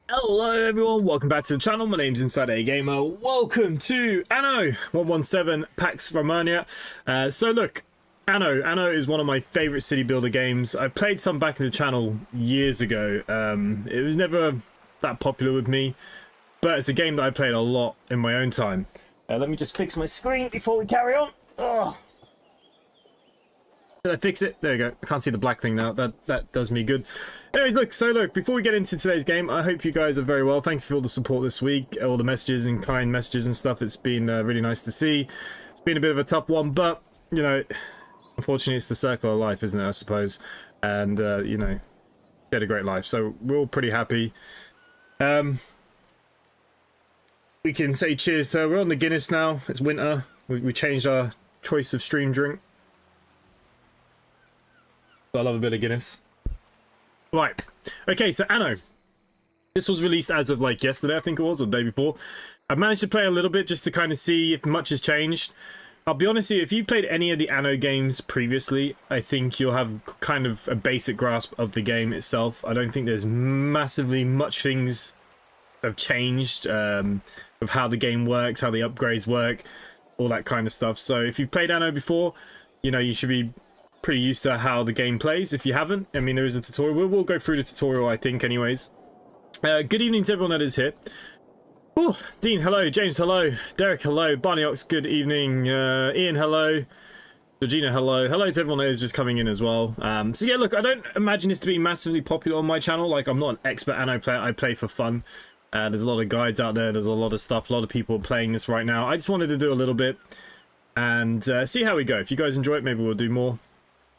Hello everyone, welcome back to the channel. My name's InsideAgameR. Welcome to Anno 117 Pax Romana. So look, Anno is one of my favorite city builder games. I played some back in the channel years ago. It was never that popular with me, but it's a game that I played a lot in my own time. Let me just fix my screen before we carry on. Oh. Did I fix it? There we go. I can't see the black thing now. That does me good. Anyways, look, before we get into today's game, I hope you guys are very well. Thank you for all the support this week, all the messages and kind messages and stuff. It's been really nice to see. It's been a bit of a tough one, but, you know, unfortunately it's the circle of life, isn't it, I suppose? And, you know, we had a great life, so we're all pretty happy. We can say cheers to her. We're on the Guinness now. It's winter. We changed our choice of stream drink. I love a bit of Guinness. Right. Okay, so Anno. This was released as of like yesterday, I think it was, or the day before. I've managed to play a little bit just to kind of see if much has changed. I'll be honest with you, if you played any of the Anno games previously, I think you'll have kind of a basic grasp of the game itself. I don't think there's massively much things have changed of how the game works, how the upgrades work, all that kind of stuff. So if you've played Anno before, you know, you should be pretty used to how the game plays. If you haven't, I mean, there is a tutorial. We'll go through the tutorial, I think, anyways. Good evening to everyone that is here. Oh, Dean, hello. James, hello. Derek, hello. Barney Ox, good evening. Ian, hello. Georgina, hello. Hello to everyone that is just coming in as well. So yeah, look, I don't imagine this to be massively popular on my channel. Like, I'm not an expert Anno player. I play for fun. There's a lot of guides out there. There's a lot of stuff. A lot of people playing this right now. I just wanted to do a little bit and see how we go. If you guys enjoy it, maybe we'll do more.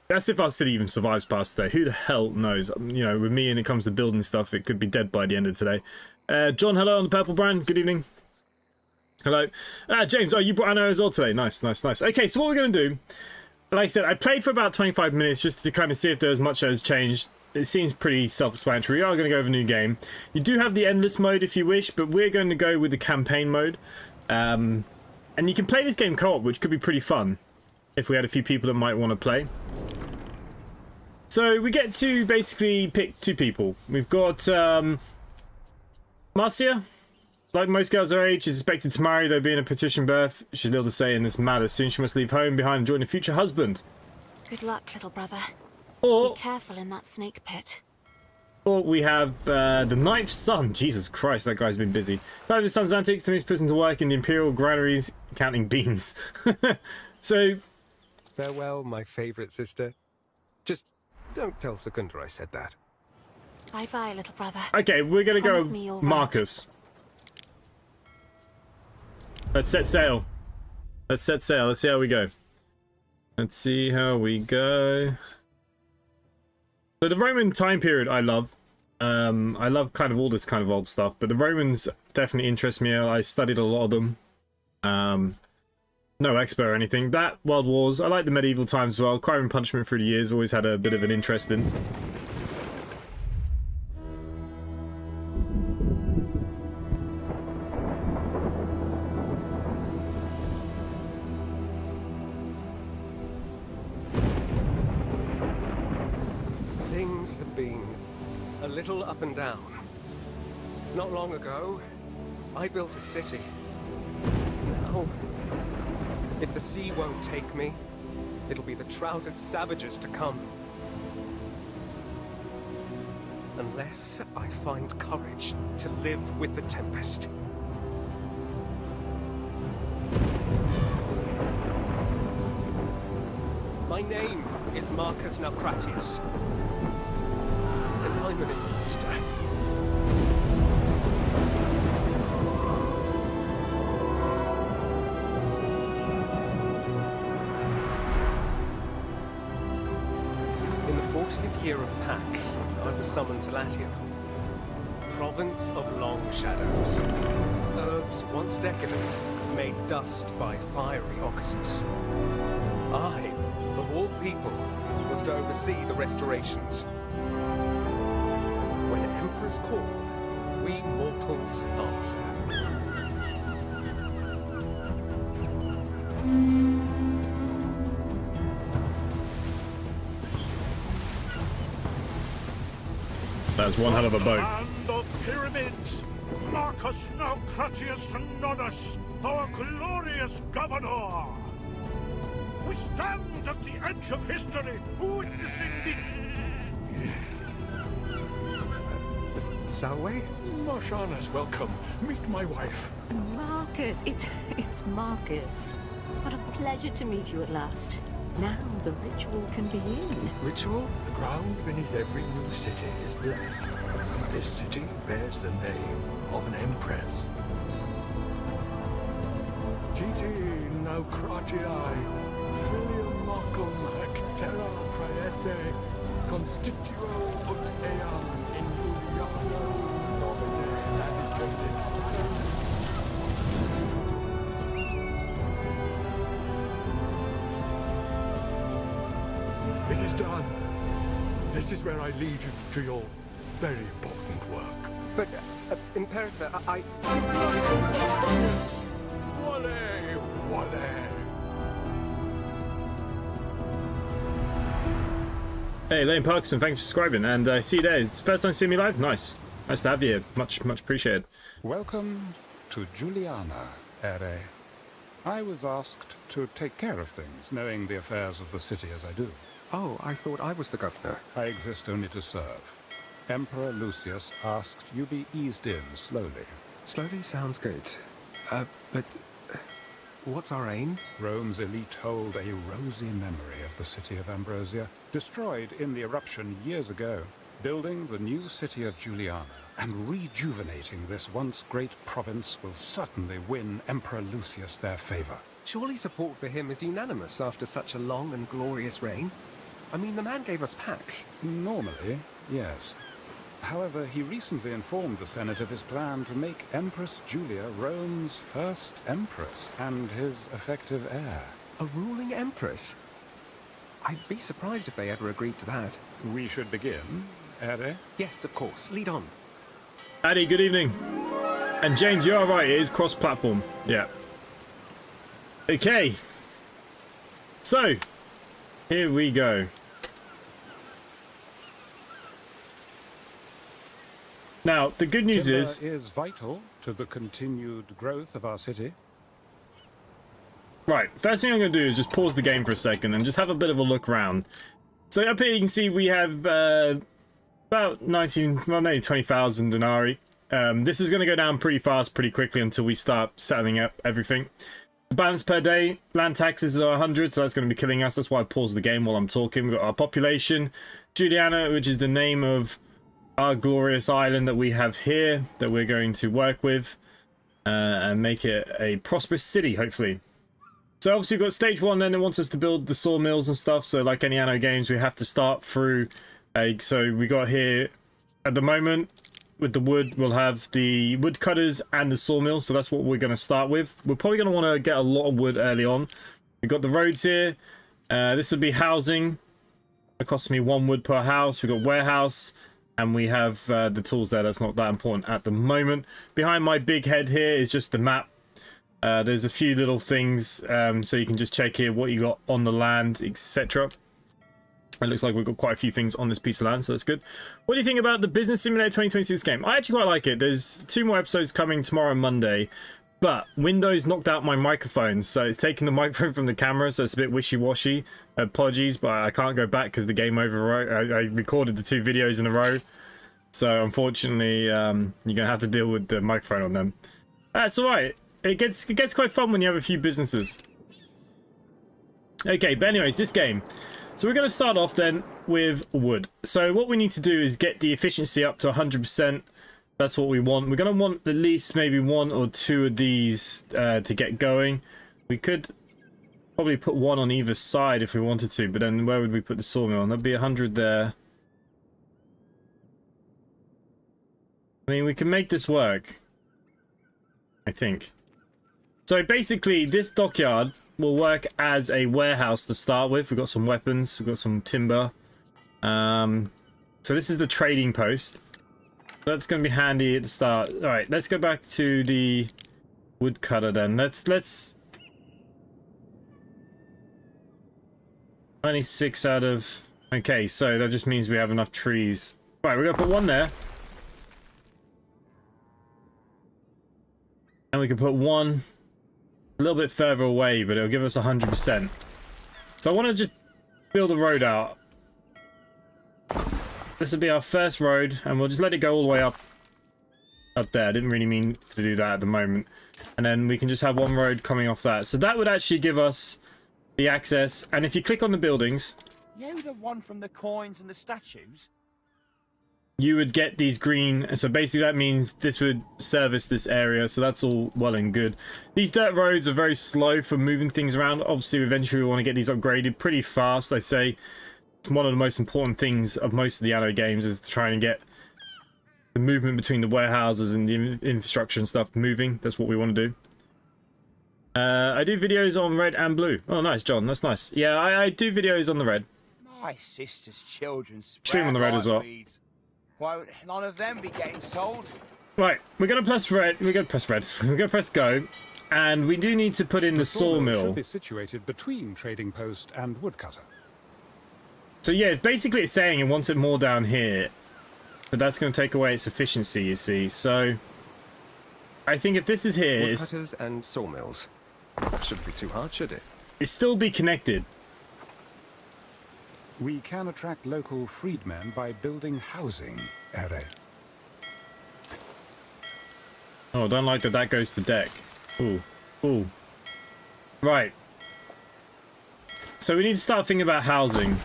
That's if our city even survives past today. Who the hell knows? You know, with me and it comes to building stuff, it could be dead by the end of today. John, hello on the purple brand. Good evening. Hello. James, oh, you brought Anno as well today. Nice, nice, nice. Okay, so what we're going to do, like I said, I played for about 25 minutes just to kind of see if there was much that has changed. It seems pretty self-explanatory. We are going to go over a new game. You do have the endless mode if you wish, but we're going to go with the campaign mode. And you can play this game co-op, which could be pretty fun if we had a few people that might want to play. So we get to basically pick two people. We've got Marcia. Like most girls her age, is expected to marry, though being a patrician birth. She's little to say in this matter. Soon she must leave home behind and join a future husband. Good luck, little brother. Or be careful in that snake pit. Or we have the ninth son. Jesus Christ, that guy's been busy. Five of his son's antics to put him to work in the imperial granaries counting beans. So farewell, my favorite sister. Just don't tell Secunda I said that. Bye-bye, little brother. Okay, we're gonna go right. Marcus. Let's set sail. Let's set sail. Let's see how we go. Let's see how we go. So the Roman time period I love. I love kind of all this kind of old stuff, but the Romans definitely interest me. I studied a lot of them. No expert or anything. That, World Wars. I like the medieval times as well. Crime and punishment through the years. Always had a bit of an interest in. Things have been a little up and down. Not long ago, I built a city. Now, if the sea won't take me, it'll be the trousered savages to come. Unless I find courage to live with the Tempest. My name is Marcus Naucratius, and I'm an imposter. In the 40th year of Pax, I was summoned to Latium, province of long shadows. Herbs once decadent, made dust by fiery Ocasus. I, of all people, was to oversee the restorations. When emperors call, we mortals answer. That's one hell of a boat. Land of pyramids, Marcus Naucratius Nonus, our glorious governor. We stand at the edge of history, witnessing the... Salway? Marshana's welcome. Meet my wife. Marcus, it's Marcus. What a pleasure to meet you at last. Now the ritual can begin. Ritual? The ground beneath every new city is blessed. And this city bears the name of an empress. Giti Naucratii, filium Marcum hac terra praese, constituo ut eam in Juliano nomine habitandit. It is done. This is where I leave you to your very important work. But, Imperator, I... Yes. Wale, wale. Hey, Lane Parkinson, thanks for subscribing. And I see you there. It's the first time seeing me live? Nice. Nice to have you here. Much appreciated. Welcome to Juliana, Ere. I was asked to take care of things, knowing the affairs of the city as I do. Oh, I thought I was the governor. I exist only to serve. Emperor Lucius asked you be eased in slowly. Slowly sounds good. But... what's our aim? Rome's elite hold a rosy memory of the city of Ambrosia, destroyed in the eruption years ago. Building the new city of Juliana and rejuvenating this once great province will certainly win Emperor Lucius their favor. Surely support for him is unanimous after such a long and glorious reign? I mean, the man gave us Pax. Normally, yes. However, he recently informed the Senate of his plan to make Empress Julia Rome's first empress and his effective heir. A ruling empress? I'd be surprised if they ever agreed to that. We should begin, Ere? Yes, of course. Lead on. Addy, good evening. And James, you are right. It is cross-platform. Yeah. Okay. So, here we go. Now, the good news Timber is vital to the continued growth of our city. Right, first thing I'm going to do is just pause the game for a second and just have a bit of a look around. So up here you can see we have about 20,000 denarii. This is going to go down pretty fast, pretty quickly until we start settling up everything. The balance per day, land taxes are 100, so that's going to be killing us. That's why I paused the game while I'm talking. We've got our population, Juliana, which is the name of our glorious island that we have here that we're going to work with and make it a prosperous city, hopefully. So obviously we've got stage 1, then it wants us to build the sawmills and stuff. So like any Anno games, we have to start through so we got here at the moment with the wood, we'll have the woodcutters and the sawmill. So that's what we're going to start with. We're probably going to want to get a lot of wood early on. We've got the roads here. This will be housing. It costs me 1 wood per house. We've got warehouse. And we have the tools there. That's not that important at the moment. Behind my big head here is just the map. There's a few little things, so you can just check here what you got on the land, etc. It looks like we've got quite a few things on this piece of land, so that's good. What do you think about the Business Simulator 2026 game? I actually quite like it. There's 2 more episodes coming tomorrow and Monday, but Windows knocked out my microphone, so it's taking the microphone from the camera, so it's a bit wishy-washy. Apologies, but I can't go back because the game overwrote. I recorded the 2 videos in a row, so unfortunately, you're gonna have to deal with the microphone on them. That's all right. It gets quite fun when you have a few businesses. Okay, but anyways, this game. So we're going to start off then with wood. So what we need to do is get the efficiency up to 100%. That's what we want. We're going to want at least maybe 1 or 2 of these to get going. We could probably put 1 on either side if we wanted to, but then where would we put the sawmill? And that'd be 100 there. I mean, we can make this work, I think. So basically, this dockyard will work as a warehouse to start with. We've got some weapons, we've got some timber. So this is the trading post. That's going to be handy at the start. All right, let's go back to the woodcutter then. Let's 96 out of... Okay, so that just means we have enough trees. Right, we're going to put 1 there. And we can put 1 a little bit further away, but it'll give us 100%. So I want to just build a road out. This will be our first road, and we'll just let it go all the way up there. I didn't really mean to do that at the moment. And then we can just have 1 road coming off that. So that would actually give us the access. And if you click on the buildings... You the one from the coins and the statues? You would get these green, so basically that means this would service this area, so that's all well and good. These dirt roads are very slow for moving things around. Obviously eventually we want to get these upgraded pretty fast. I'd say it's one of the most important things of most of the Anno games is to try and get the movement between the warehouses and the infrastructure and stuff moving. That's what we want to do. I do videos on red and blue. Oh nice, John, that's nice. Yeah, I do videos on the red. My sister's children Stream on the red as well. Weeds. Won't none of them be getting sold? Right, we're gonna press red. We're gonna press red. We're gonna press go, and we do need to put in the sawmill. Should be situated between trading post and woodcutter. So yeah, basically it's saying it wants it more down here, but that's going to take away its efficiency. You see, so I think if this is here, Woodcutters and sawmills. Shouldn't be too hard, should it? It still be connected. We can attract local freedmen by building housing, Ere. Oh, I don't like that that goes to deck. Ooh, ooh. Right. So we need to start thinking about housing.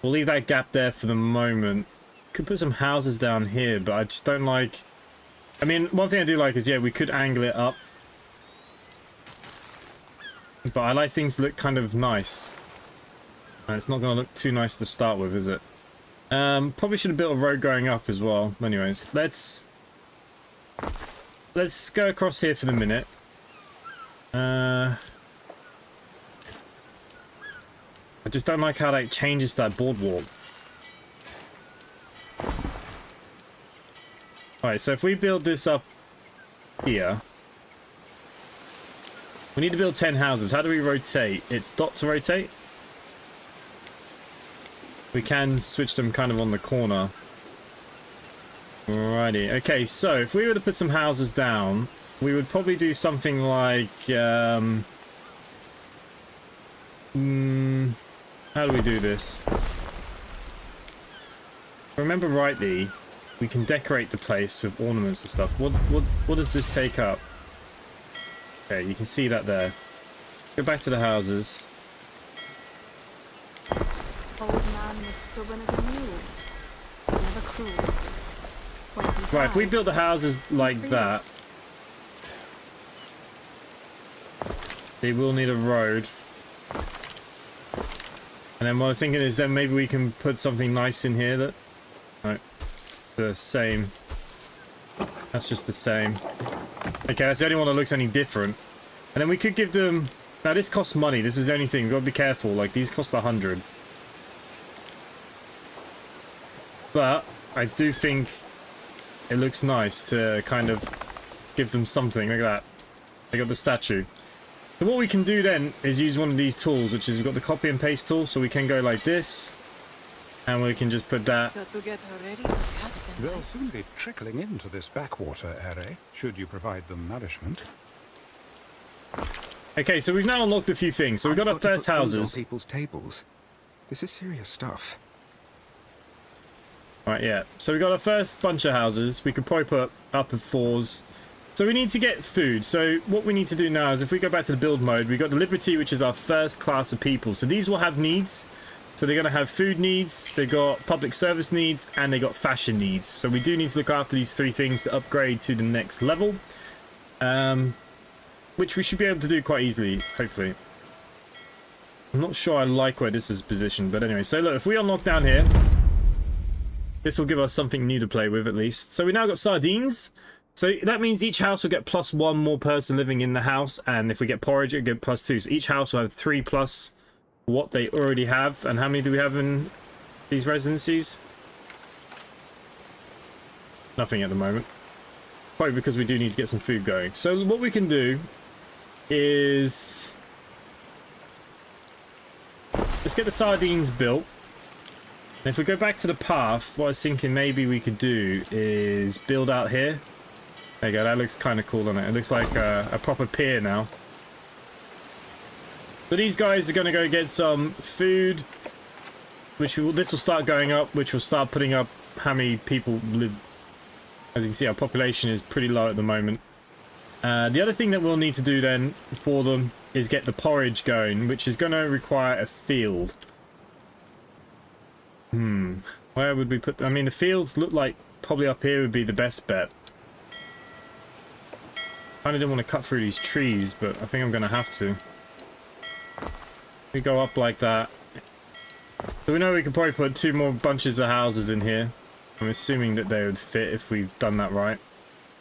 We'll leave that gap there for the moment. Could put some houses down here, but I just don't like... I mean, one thing I do like is, yeah, we could angle it up. But I like things to look kind of nice. And it's not going to look too nice to start with, is it? Probably should have built a road going up as well. Anyways, let's go across here for the minute. I just don't like how that changes that boardwalk. Alright, so if we build this up here, we need to build 10 houses. How do we rotate? It's dot to rotate. We can switch them kind of on the corner. Alrighty. Okay, so if we were to put some houses down, we would probably do something like... how do we do this? If I remember rightly, we can decorate the place with ornaments and stuff. What does this take up? Okay, you can see that there. Go back to the houses. Old man was stubborn as a mule. Never cruel. Right, if we build the houses like that, they will need a road. And then what I was thinking is then maybe we can put something nice in here that... No, the same. That's just the same. Okay, that's the only one that looks any different. And then we could give them... Now this costs money, this is the only thing, we've got to be careful, like these cost 100. But I do think it looks nice to kind of give them something. Look at that. They got the statue. So what we can do then is use one of these tools, which is we've got the copy and paste tool, so we can go like this. And we can just put that. Got to get her ready to catch them. They'll soon be trickling into this backwater, Ere, should you provide them nourishment. Okay, so we've now unlocked a few things. So we've got our first houses. On people's tables. This is serious stuff. Right, yeah. So we got our first bunch of houses. We could probably put up at 4s. So we need to get food. So what we need to do now is if we go back to the build mode, we've got the Liberty, which is our first class of people. So these will have needs. So they're going to have food needs, they've got public service needs, and they got fashion needs. So we do need to look after these 3 things to upgrade to the next level. Which we should be able to do quite easily, hopefully. I'm not sure I like where this is positioned, but anyway. So look, if we unlock down here, this will give us something new to play with at least. So we now got sardines. So that means each house will get +1 more person living in the house. And if we get porridge, it'll get +2. So each house will have 3 plus what they already have. And how many do we have in these residencies? Nothing at the moment. Probably because we do need to get some food going. So what we can do is... let's get the sardines built. And if we go back to the path, what I was thinking maybe we could do is build out here. There you go, that looks kind of cool on it. It looks like a proper pier now. So these guys are going to go get some food, this will start going up, which will start putting up how many people live. As you can see, our population is pretty low at the moment. The other thing that we'll need to do then for them is get the porridge going, which is going to require a field. Where would we put... I mean, the fields look like probably up here would be the best bet. I didn't want to cut through these trees, but I think I'm going to have to. We go up like that. So we know we could probably put 2 more bunches of houses in here. I'm assuming that they would fit if we've done that right.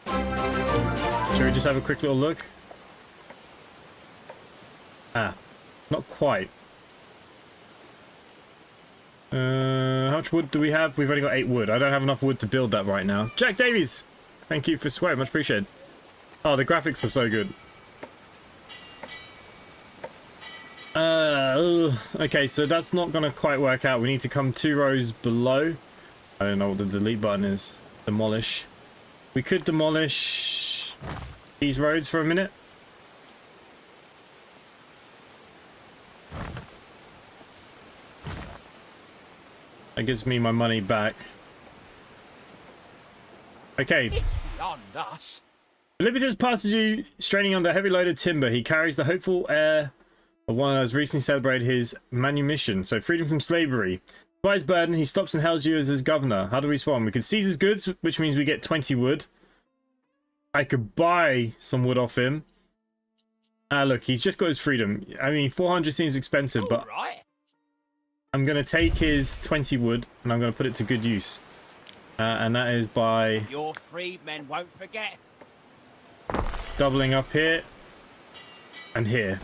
Shall we just have a quick little look? Ah, not quite. How much wood do we have? We've only got 8 wood. I don't have enough wood to build that right now. Jack Davies! Thank you for swearing, much appreciated. Oh, the graphics are so good. Okay, so that's not gonna quite work out. We need to come 2 rows below. I don't know what the delete button is. Demolish. We could demolish these roads for a minute. That gives me my money back. Okay. It's beyond us. Libertas passes you straining under heavy loaded timber. He carries the hopeful air of one who has recently celebrated his manumission. So freedom from slavery. By his burden, he stops and hails you as his governor. How do we respond? We could seize his goods, which means we get 20 wood. I could buy some wood off him. Look, he's just got his freedom. I mean, 400 seems expensive, but I'm going to take his 20 wood and I'm going to put it to good use. And that is by... your freedmen won't forget. Doubling up here and here.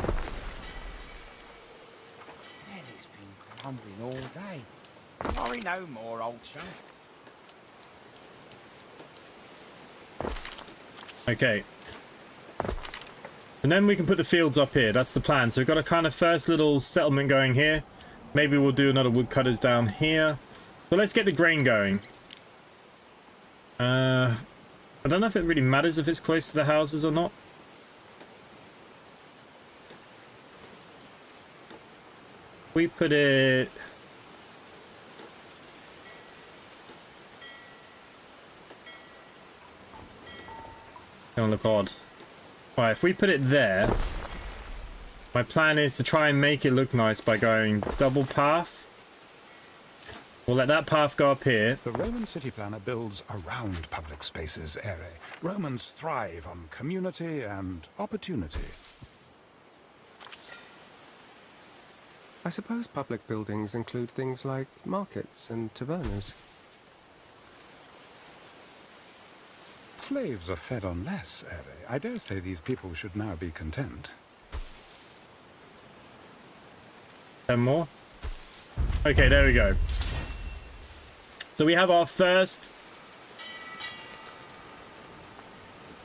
Man, it's been crumbling all day. Worry no more, old chum. Okay. And then we can put the fields up here. That's the plan. So we've got a kind of first little settlement going here. Maybe we'll do another woodcutters down here. So let's get the grain going. I don't know if it really matters if it's close to the houses or not. We put it... Gonna look odd. Alright, if we put it there, my plan is to try and make it look nice by going double path. We'll let that path go up here. The Roman city planner builds around public spaces, Ere. Romans thrive on community and opportunity. I suppose public buildings include things like markets and tavernas. Slaves are fed on less, Ere. I dare say these people should now be content. 10 more. Okay, there we go. So we have our first.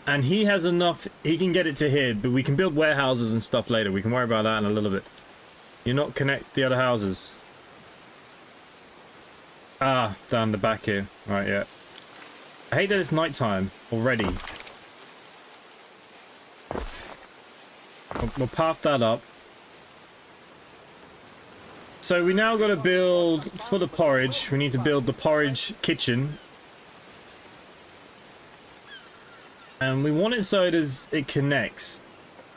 And he has enough, he can get it to here, but we can build warehouses and stuff later. We can worry about that in a little bit. You're not connect the other houses. Ah, down the back here. Right, yeah. I hate that it's nighttime already. We'll path that up. So we now got to build, for the porridge, we need to build the porridge kitchen. And we want it so it connects.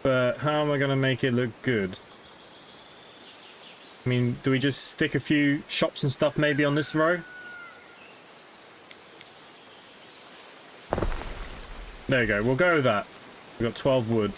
But how am I going to make it look good? I mean, do we just stick a few shops and stuff maybe on this row? There you go. We'll go with that. We've got 12 wood.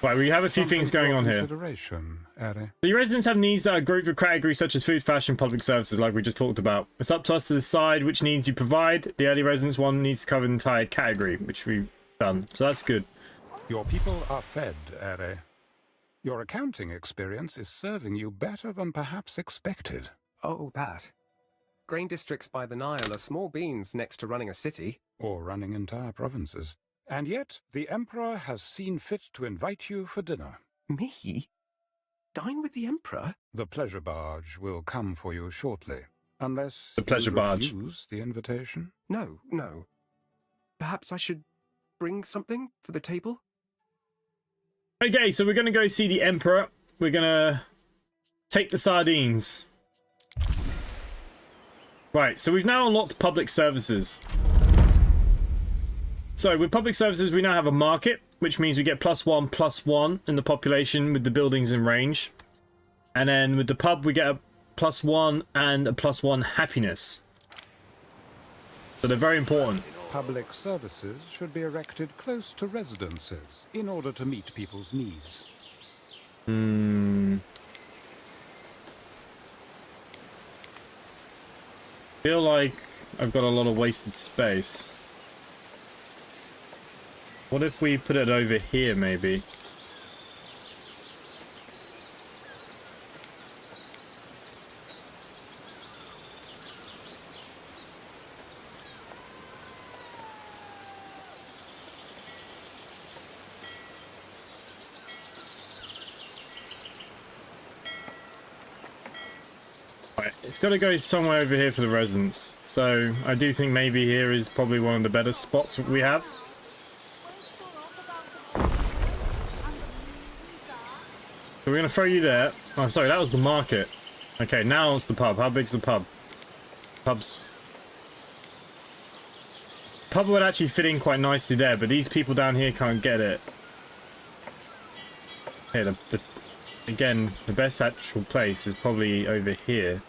Right, we have a few things going on here. The residents have needs that are grouped with categories such as food, fashion, public services, like we just talked about. It's up to us to decide which needs you provide. The early residents one needs to cover the entire category, which we've done. So that's good. Your people are fed, Ere. Your accounting experience is serving you better than perhaps expected. Oh, that. Grain districts by the Nile are small beans next to running a city. Or running entire provinces. And yet, the Emperor has seen fit to invite you for dinner. Me? Dine with the Emperor? The pleasure barge will come for you shortly. Unless the pleasure you barge. refuse the invitation? No, no. Perhaps I should bring something for the table? Okay, so we're going to go see the Emperor. We're going to take the sardines. Right, so we've now unlocked public services. So with public services, we now have a market, which means we get +1/+1 in the population with the buildings in range. And then with the pub, we get a +1 and a +1 happiness. So they're very important. Public services should be erected close to residences in order to meet people's needs. Feel like I've got a lot of wasted space. What if we put it over here, maybe? Right, it's got to go somewhere over here for the residents. So I do think maybe here is probably one of the better spots we have. So we're going to throw you there. Oh, sorry, that was the market. Okay, now it's the pub. How big's the pub? Pub would actually fit in quite nicely there, but these people down here can't get it. Here, again, the best actual place is probably over here.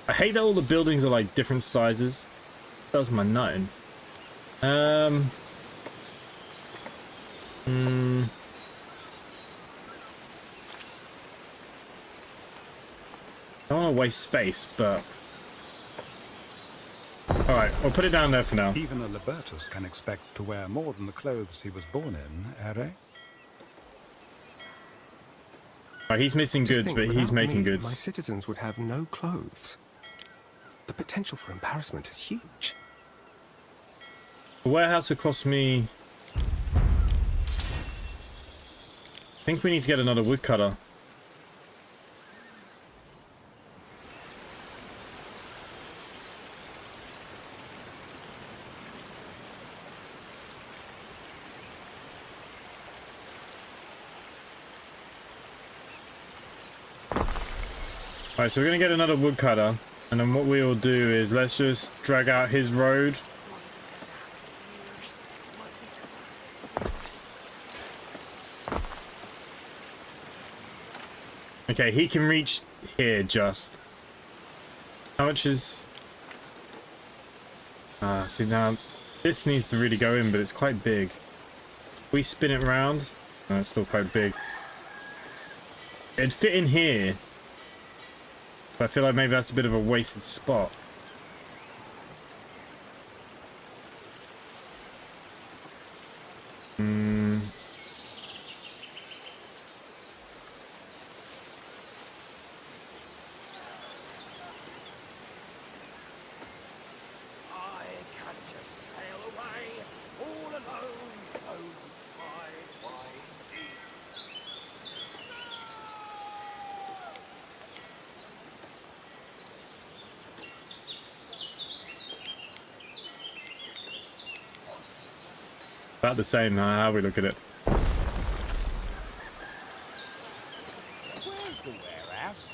I hate that all the buildings are like different sizes. That was my nutting. I don't want to waste space, but... Alright, we'll put it down there for now. Even a Libertus can expect to wear more than the clothes he was born in, Ere. Right, he's missing goods, but he's making goods. My citizens would have no clothes. The potential for embarrassment is huge. The warehouse would cost me... I think we need to get another woodcutter. Alright, so we're going to get another woodcutter, and then what we will do is let's just drag out his road. Okay, he can reach here just. How much is... see now, this needs to really go in, but it's quite big. If we spin it round, no, it's still quite big. It'd fit in here. But I feel like maybe that's a bit of a wasted spot. About the same now, how we look at it. Where's the warehouse?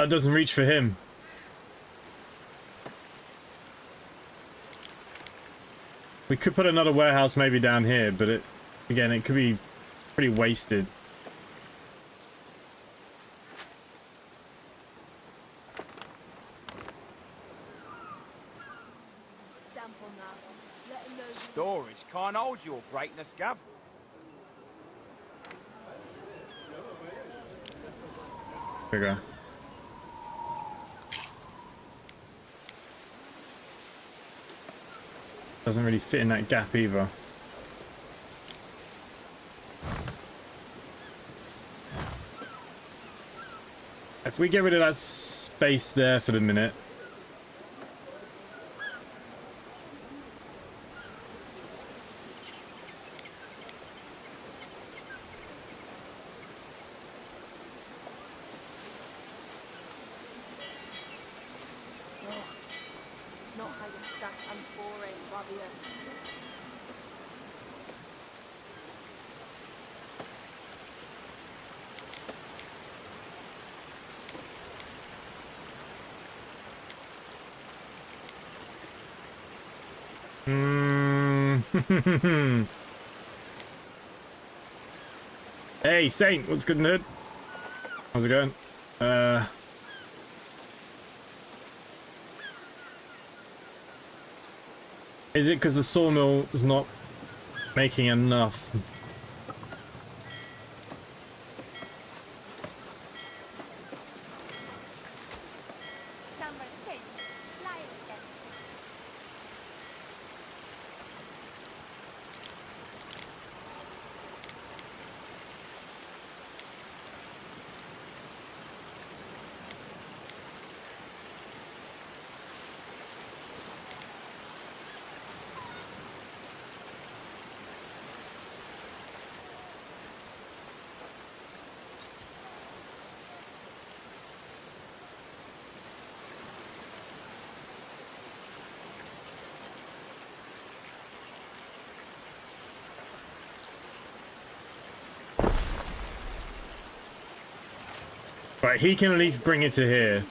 it doesn't reach for him. We could put another warehouse maybe down here, but it could be pretty wasted. Storage can't hold your greatness, Gav. There we go. Doesn't really fit in that gap either. If we get rid of that space there for the minute. Hey Saint, what's good, nerd? How's it going? Is it because the sawmill is not making enough? Right, he can at least bring it to here.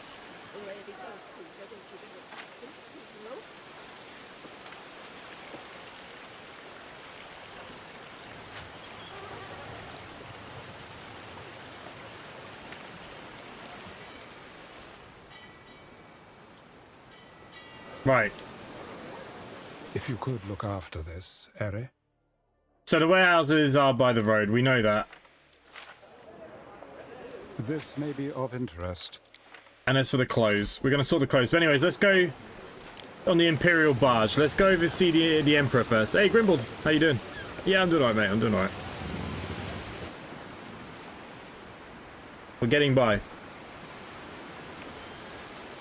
Right. If you could look after this, Eri. So the warehouses are by the road, we know that. This may be of interest. And as for the clothes, we're going to sort the clothes. But anyways, let's go on the Imperial barge. Let's go over see the Emperor first. Hey, Grimbold, how you doing? Yeah, I'm doing alright, mate. I'm doing alright. We're getting by.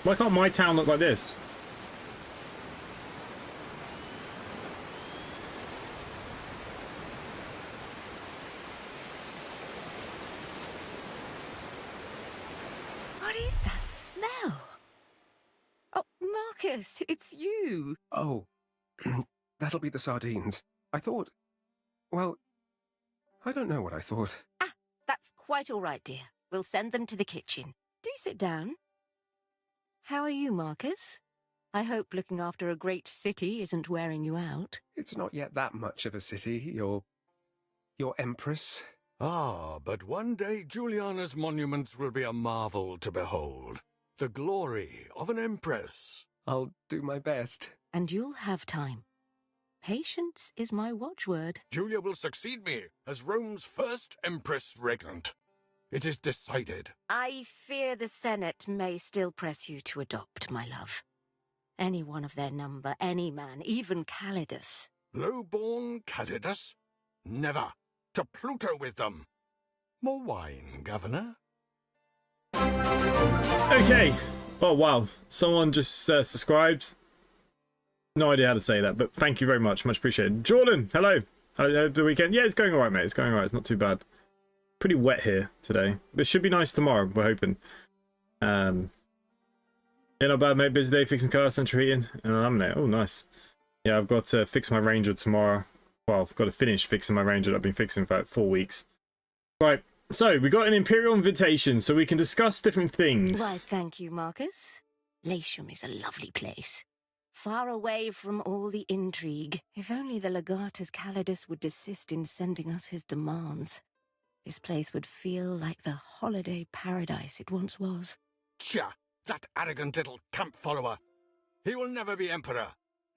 Why can't my town look like this? Marcus, it's you. Oh, that'll be the sardines. I thought... Well, I don't know what I thought. Ah, that's quite all right, dear. We'll send them to the kitchen. Do sit down. How are you, Marcus? I hope looking after a great city isn't wearing you out. It's not yet that much of a city, your Empress. Ah, but one day Juliana's monuments will be a marvel to behold. The glory of an empress. I'll do my best. And you'll have time. Patience is my watchword. Julia will succeed me as Rome's first empress regnant. It is decided. I fear the Senate may still press you to adopt, my love. Any one of their number, any man, even Calidus. Low-born Calidus? Never. To Pluto with them. More wine, Governor? Okay. Oh, wow. Someone just subscribed. No idea how to say that, but thank you very much. Much appreciated. Jordan, hello. The weekend? Yeah, it's going all right, mate. It's going all right. It's not too bad. Pretty wet here today. But it should be nice tomorrow, we're hoping. Yeah, not bad, mate. Busy day fixing cars, central heating, and laminate. Oh, nice. Yeah, I've got to fix my Ranger tomorrow. Well, I've got to finish fixing my Ranger that I've been fixing for about 4 weeks. Right, So we got an Imperial invitation, so we can discuss different things. Why, thank you, Marcus. Latium is a lovely place. Far away from all the intrigue. If only the Legatus Calidus would desist in sending us his demands. This place would feel like the holiday paradise it once was. Tja, that arrogant little camp follower. He will never be emperor.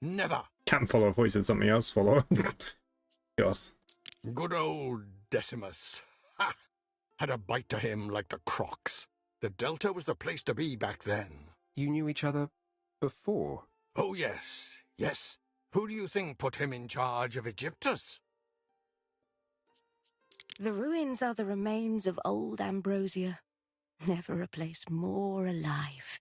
Never. Camp follower, I thought you said something else, follower. God. Good old Decimus. Ha! Had a bite to him like the Crocs. The Delta was the place to be back then. You knew each other before? Oh, yes, yes. Who do you think put him in charge of Egyptus? The ruins are the remains of old Ambrosia. Never a place more alive.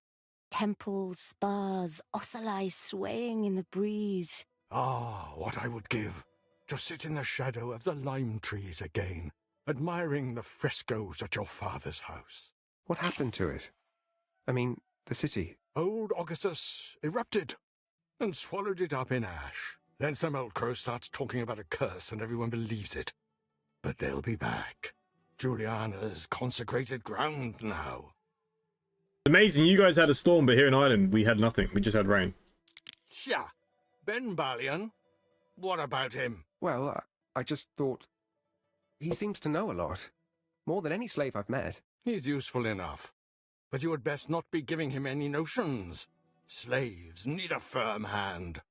Temples, spas, ocelli swaying in the breeze. Ah, what I would give to sit in the shadow of the lime trees again, admiring the frescoes at your father's house. What happened to it? I mean, the city. Old Augustus erupted and swallowed it up in ash. Then some old crow starts talking about a curse and everyone believes it. But they'll be back. Juliana's consecrated ground now. Amazing, you guys had a storm, but here in Ireland we had nothing. We just had rain. Yeah, Ben Ballion. What about him? Well, I just thought... He seems to know a lot. More than any slave I've met. He's useful enough. But you had best not be giving him any notions. Slaves need a firm hand.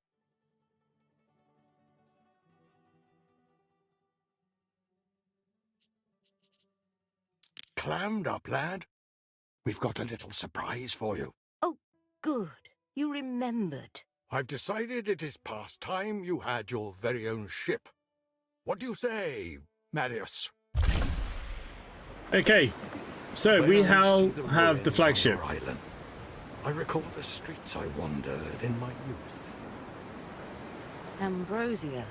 Clammed up, lad. We've got a little surprise for you. Oh, good. You remembered. I've decided it is past time you had your very own ship. What do you say, Marius? Okay, so we have the ruins flagship. on your island, I recall the streets I wandered in my youth. Ambrosia.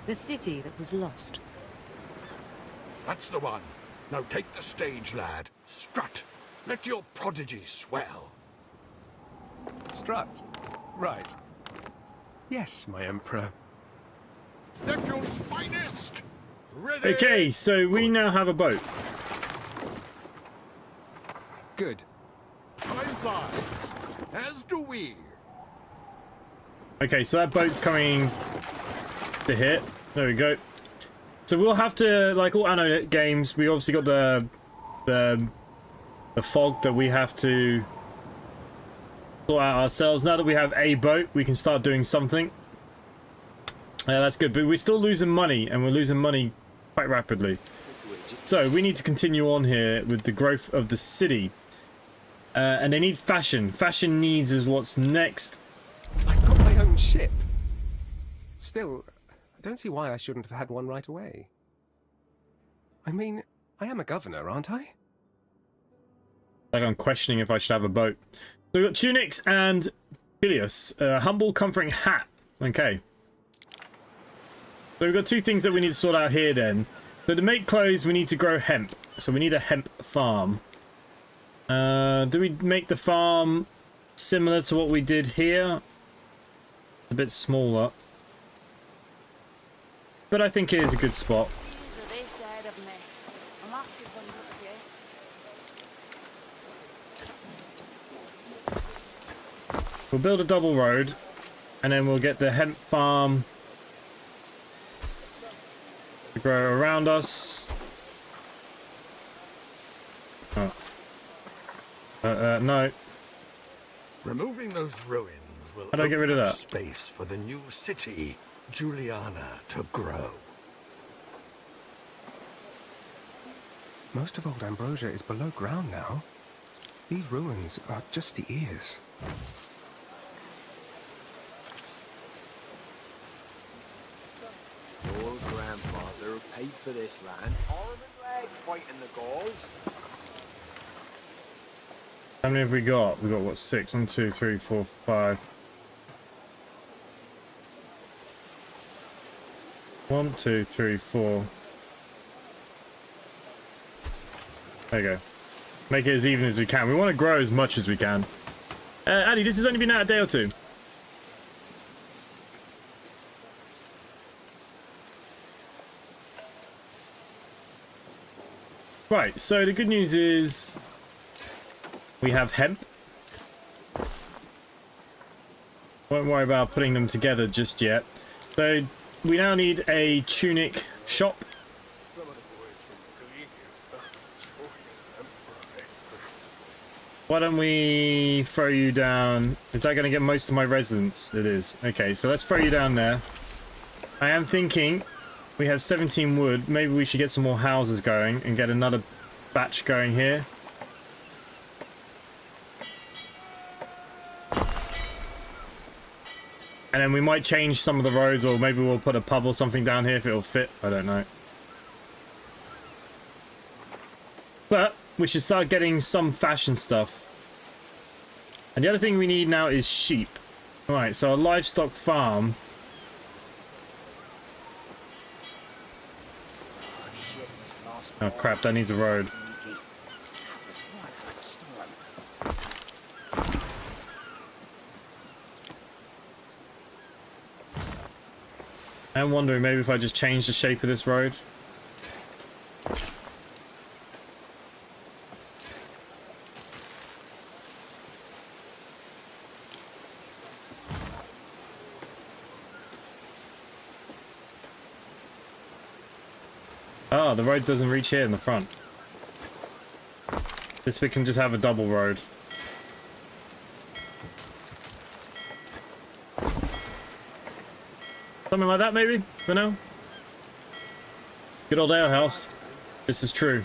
The city that was lost. That's the one. Now take the stage, lad. Strut. Let your prodigy swell. Strut. Right. Yes, my emperor. Neptune's finest. Ready. Okay, so we now have a boat. Good. Time flies. As do we. Okay, so that boat's coming to hit. There we go. So we'll have to, like all Anno games, we obviously got the fog that we have to sort out ourselves. Now that we have a boat, we can start doing something. That's good, but we're still losing money, and we're losing money quite rapidly. So we need to continue on here with the growth of the city. And they need fashion. Fashion needs is what's next. I've got my own ship. Still, I don't see why I shouldn't have had one right away. I mean, I am a governor, aren't I? Like I'm questioning if I should have a boat. So we've got tunics and Bilius. Humble, comforting hat. Okay. So we've got two things that we need to sort out here then. So to make clothes, we need to grow hemp. So we need a hemp farm. Do we make the farm similar to what we did here? A bit smaller. But I think it is a good spot. We'll build a double road, and then we'll get the hemp farm to grow around us. Oh. No. Removing those ruins will How do I get rid of open up that? space for the new city, Juliana, to grow. Most of old Ambrosia is below ground now. These ruins are just the ears. Your grandfather paid for this land, arm and leg, fighting the Gauls. How many have we got? We got what, 6? 1, 2, 3, 4, 5. 1, 2, 3, 4. There you go. Make it as even as we can. We want to grow as much as we can. Addy, this has only been out a day or two. Right, so the good news is we have hemp. Won't worry about putting them together just yet. So we now need a tunic shop. Why don't we throw you down? Is that going to get most of my residents? It is. Okay, so let's throw you down there. I am thinking we have 17 wood. Maybe we should get some more houses going and get another batch going here. And then we might change some of the roads, or maybe we'll put a pub or something down here if it'll fit. I don't know. But we should start getting some fashion stuff. And the other thing we need now is sheep. Alright, so a livestock farm. Oh crap, that needs a road. I'm wondering maybe if I just change the shape of this road. Oh, the road doesn't reach here in the front. This we can just have a double road. Something like that, maybe, for now. Good old ale house. This is true.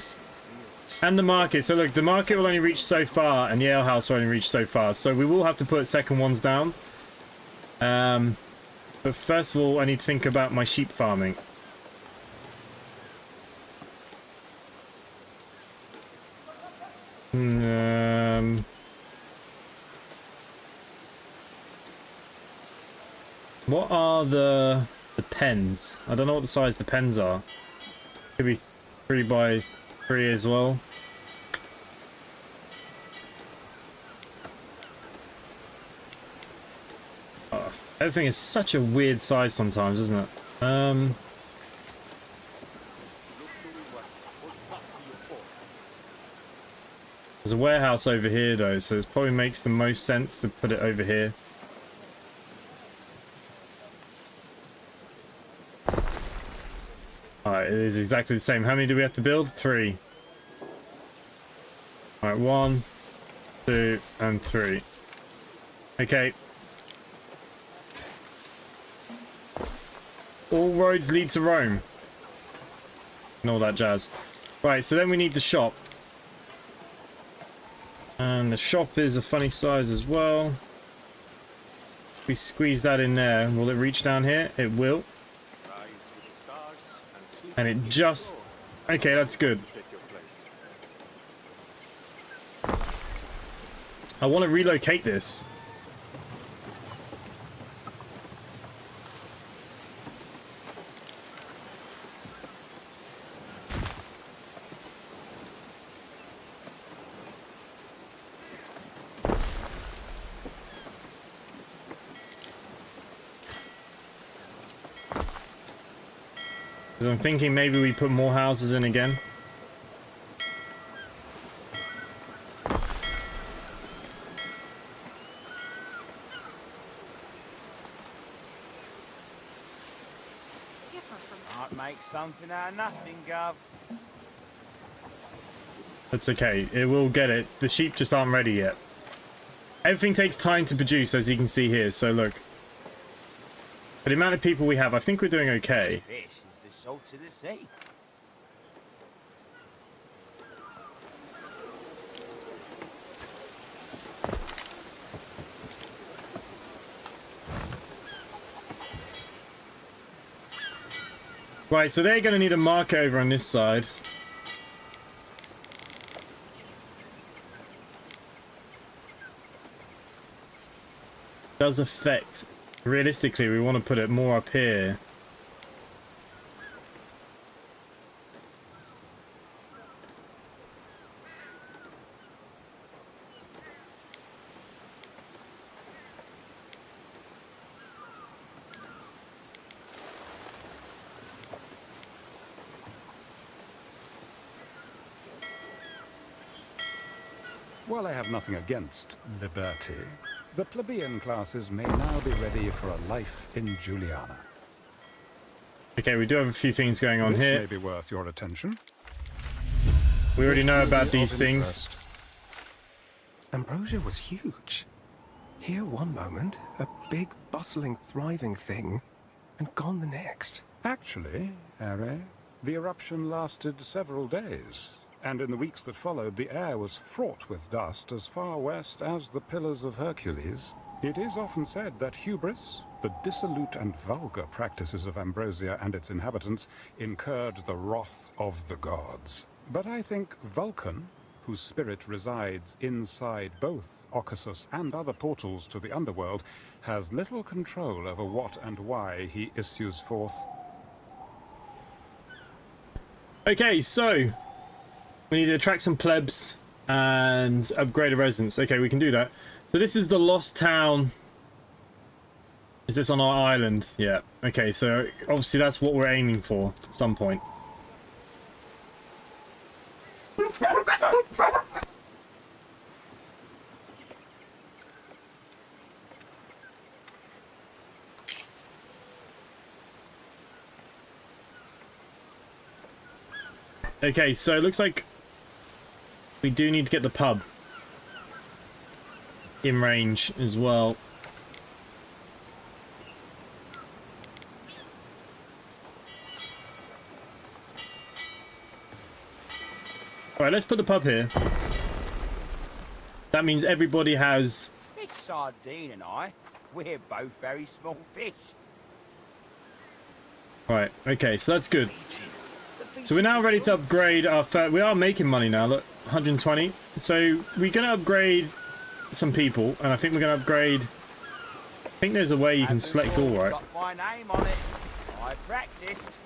And the market. So look, the market will only reach so far, and the ale house will only reach so far. So we will have to put second ones down. But first of all, I need to think about my sheep farming. What are the pens? I don't know what the size the pens are. Could be 3 by 3 as well. Oh, everything is such a weird size sometimes, isn't it? There's a warehouse over here though, so it probably makes the most sense to put it over here. Alright, it is exactly the same. How many do we have to build? 3. Alright, 1, 2, and 3. Okay. All roads lead to Rome. And all that jazz. Right, so then we need the shop. And the shop is a funny size as well. We squeeze that in there. Will it reach down here? It will. And it just... Okay, that's good. I want to relocate this. Because I'm thinking maybe we put more houses in again. Might make something out of nothing, Gov. That's okay. It will get it. The sheep just aren't ready yet. Everything takes time to produce, as you can see here. So look. For the amount of people we have, I think we're doing okay. Fish is the salt of the sea. Right, so they're going to need a mark over on this side. Does affect. Realistically, we want to put it more up here. While I have nothing against liberty, the plebeian classes may now be ready for a life in Juliana. Okay, we do have a few things going on This here. may be worth your attention. We already know Truly about of these things. interest. Ambrosia was huge. Here one moment, a big, bustling, thriving thing, and gone the next. Actually, Are, the eruption lasted several days, and in the weeks that followed, the air was fraught with dust as far west as the Pillars of Hercules. It is often said that hubris, the dissolute and vulgar practices of Ambrosia and its inhabitants, incurred the wrath of the gods. But I think Vulcan, whose spirit resides inside both Occasus and other portals to the underworld, has little control over what and why he issues forth. Okay, so we need to attract some plebs and upgrade a residence. Okay, we can do that. So this is the lost town. Is this on our island? Yeah. Okay, so obviously that's what we're aiming for at some point. Okay, so it looks like we do need to get the pub in range as well. Alright, let's put the pub here. That means everybody has... This sardine and I, we're both very small fish. Right, okay, so that's good. So we're now ready to upgrade our... We are making money now, look, 120. So we're going to upgrade some people, and I think we're going to upgrade... I think there's a way you can select all, right? Got my name on it. I practiced.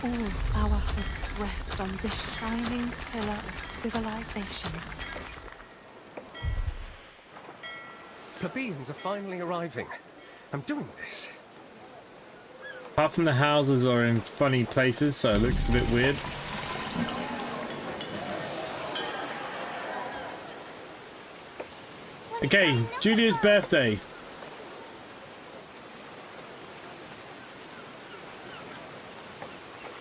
All our hopes rest on this shining pillar of civilization. Plebeians are finally arriving. I'm doing this. Apart from the houses are in funny places, so it looks a bit weird. Okay, Julia's birthday.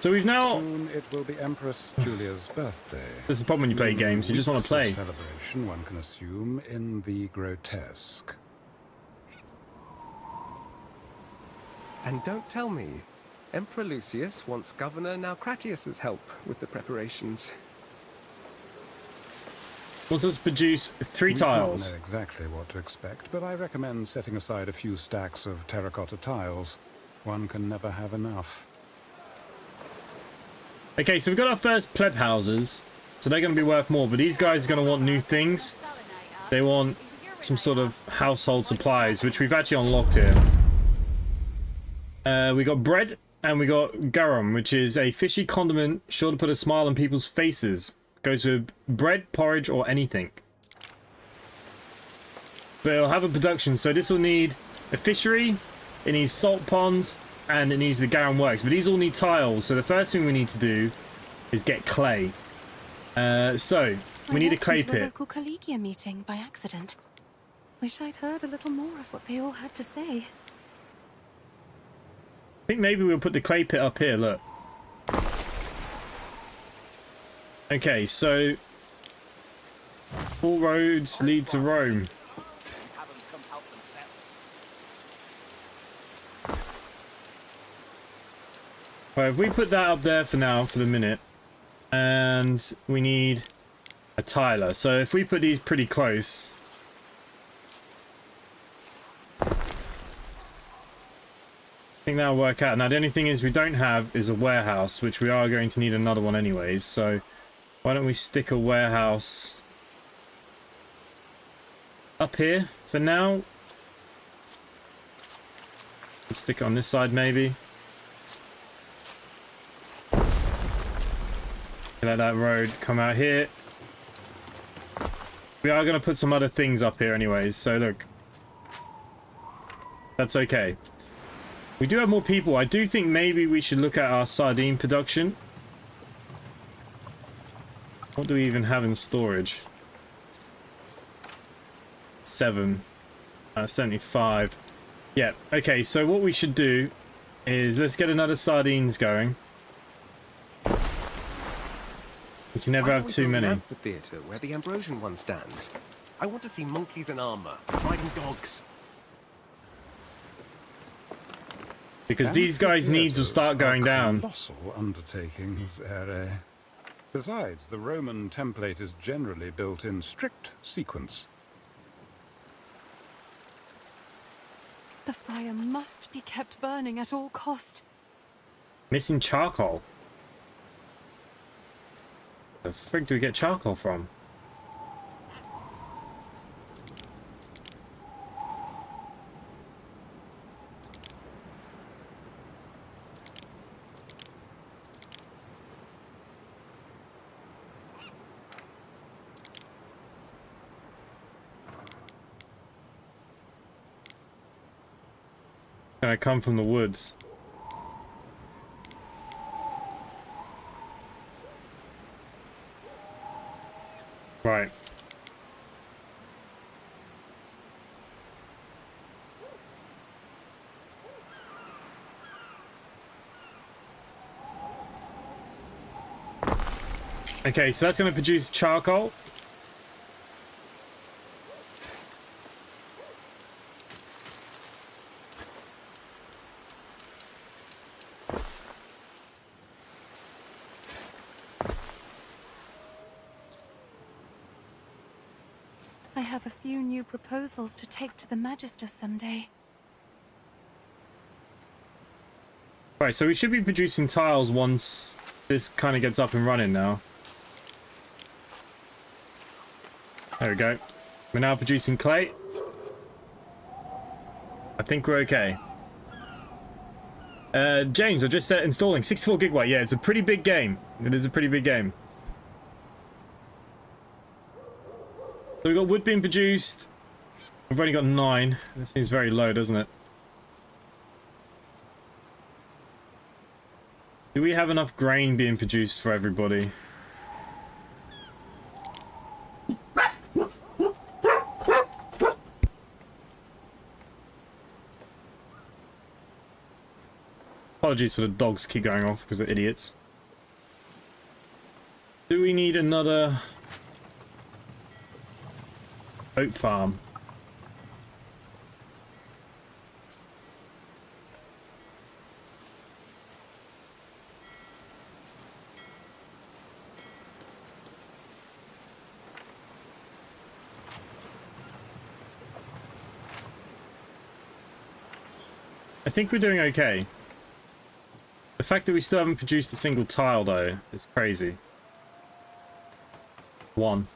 So we've now... Soon it will be Empress Julia's birthday. This is the problem when you play games, you just want to Weeks play. of celebration, one can assume, in the grotesque. And don't tell me, Emperor Lucius wants Governor Naucratius's help with the preparations. Wants us to produce 3 We can't tiles. know exactly what to expect, but I recommend setting aside a few stacks of terracotta tiles. One can never have enough. Okay, so we've got our first pleb houses, so they're going to be worth more, but these guys are going to want new things. They want some sort of household supplies, which we've actually unlocked here. We got bread, and we got garum, which is a fishy condiment sure to put a smile on people's faces. Goes with bread, porridge, or anything. But it'll have a production, so this will need a fishery, it needs salt ponds, and it needs the garum works. But these all need tiles, so the first thing we need to do is get clay. So, we need a clay I walked into a pit. local collegium meeting by accident. Wish I'd heard a little more of what they all had to say. I think maybe we'll put the clay pit up here, look. Okay, so all roads lead to Rome. Have them come help themselves. Right, if we put that up there for now, for the minute, and we need a tiler. So if we put these pretty close, I think that'll work out. Now the only thing is we don't have is a warehouse, which we are going to need another one anyways. So why don't we stick a warehouse up here for now? Let's stick it on this side maybe. Let that road come out here. We are going to put some other things up here anyways, so look. That's okay. We do have more people. I do think maybe we should look at our sardine production. What do we even have in storage? 7. 75. Yeah, okay, so what we should do is let's get another sardines going. We can never have too many. The theatre where the Ambrosian one stands. I want to see monkeys in armor, riding dogs. Because these guys' needs will start going down. Colossal undertakings, Ere. Besides, the Roman template is generally built in strict sequence. The fire must be kept burning at all cost. Missing charcoal. The frig do we get charcoal from? Can I come from the woods? Right. Okay, so that's going to produce charcoal. I have a few new proposals to take to the Magister someday. Right, so we should be producing tiles once this kind of gets up and running now. There we go. We're now producing clay. I think we're okay. James, I just said installing 64 gigabyte. Yeah, it's a pretty big game. It is a pretty big game. So we've got wood being produced. We've only got 9. That seems very low, doesn't it? Do we have enough grain being produced for everybody? Apologies for the dogs keep going off because they're idiots. Do we need another oat farm? I think we're doing okay. The fact that we still haven't produced a single tile, though, is crazy. 1.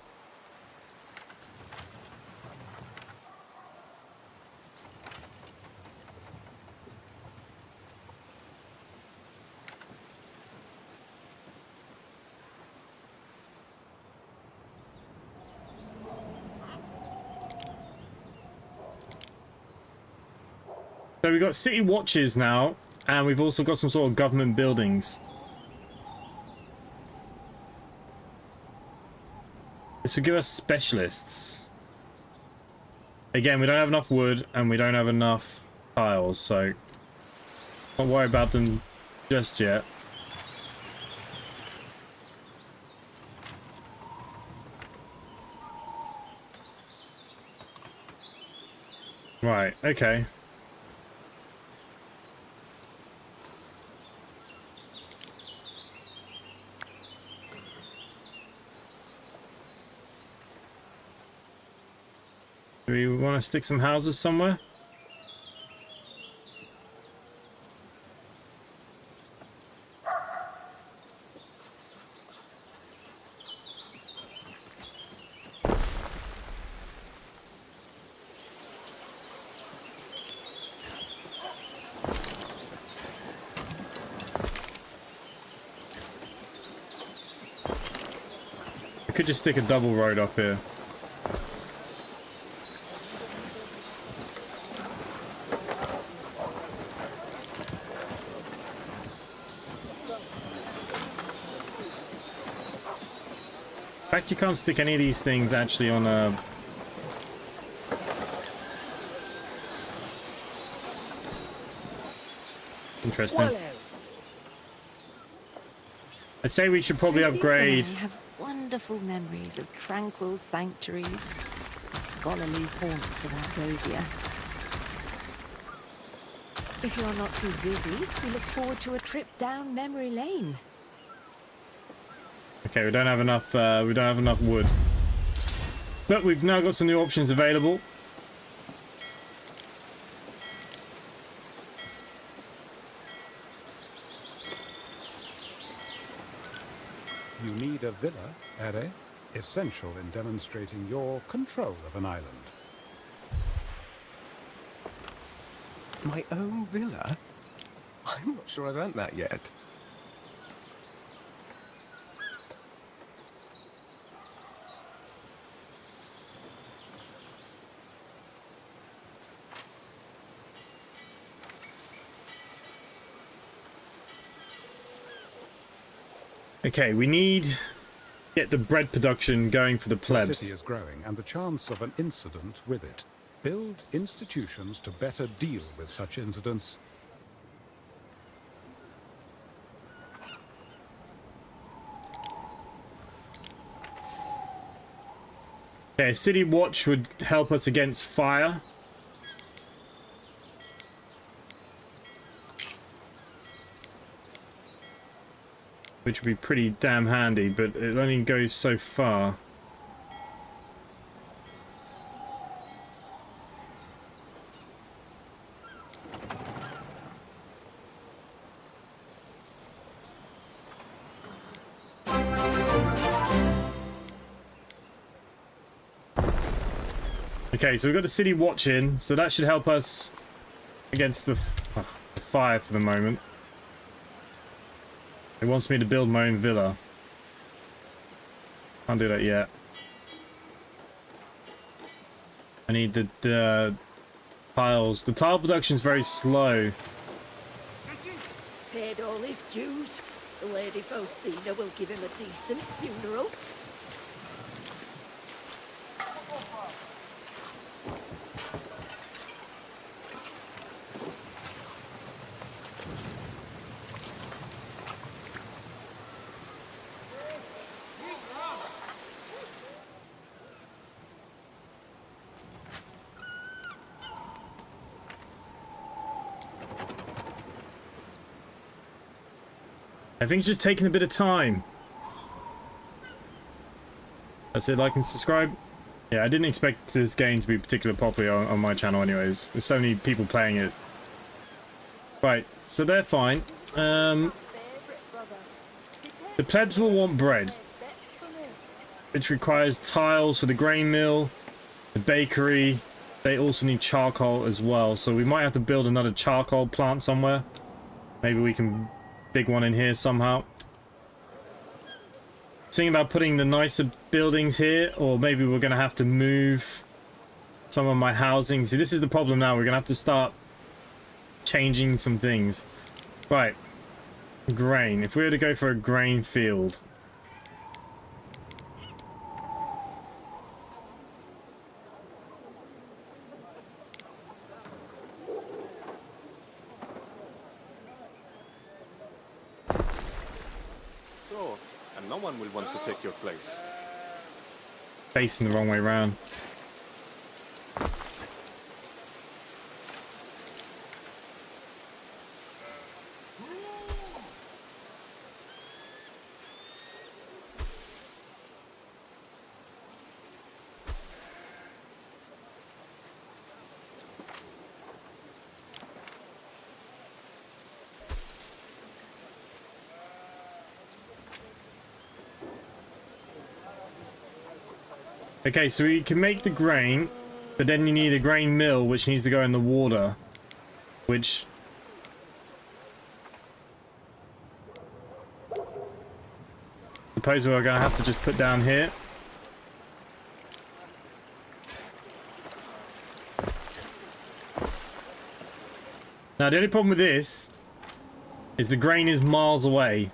So we've got city watches now, and we've also got some sort of government buildings. This would give us specialists. Again, we don't have enough wood, and we don't have enough tiles, so don't worry about them just yet. Right, okay. Do we want to stick some houses somewhere? I could just stick a double road up here. fact, you can't stick any of these things actually on a... Interesting. Well, I'd say we should probably Tracy upgrade... and I have wonderful memories of tranquil sanctuaries, scholarly haunts of Ambrosia. If you're not too busy, we look forward to a trip down memory lane. Okay, we don't have enough wood. But we've now got some new options available. You need a villa, Ere? Essential in demonstrating your control of an island. My own villa? I'm not sure I've earned that yet. Okay, we need to get the bread production going for the The plebs. city is growing, and the chance of an incident with it. Build institutions to better deal with such incidents. Okay, City Watch would help us against fire. Which would be pretty damn handy, but it only goes so far. Okay, so we've got the City Watch in, so that should help us against the fire for the moment. It wants me to build my own villa. Can't do that yet. I need the tiles. The tile production is very slow. Paid all his dues. The Lady Faustina will give him a decent funeral. I think it's just taking a bit of time. That's it, like and subscribe. Yeah, I didn't expect this game to be particularly popular on my channel anyways. There's so many people playing it. Right, so they're fine. The plebs will want bread, which requires tiles for the grain mill, the bakery. They also need charcoal as well, so we might have to build another charcoal plant somewhere. Maybe we can dig one in here somehow. Thinking about putting the nicer buildings here, or maybe we're gonna have to move some of my housing. See, this is the problem now. We're gonna have to start changing some things. Right, grain. If we were to go for a grain field, So, and no one will want to take your place. facing the wrong way around. Okay, so we can make the grain, but then you need a grain mill, which needs to go in the water, which... suppose we're going to have to just put down here. Now, the only problem with this is the grain is miles away.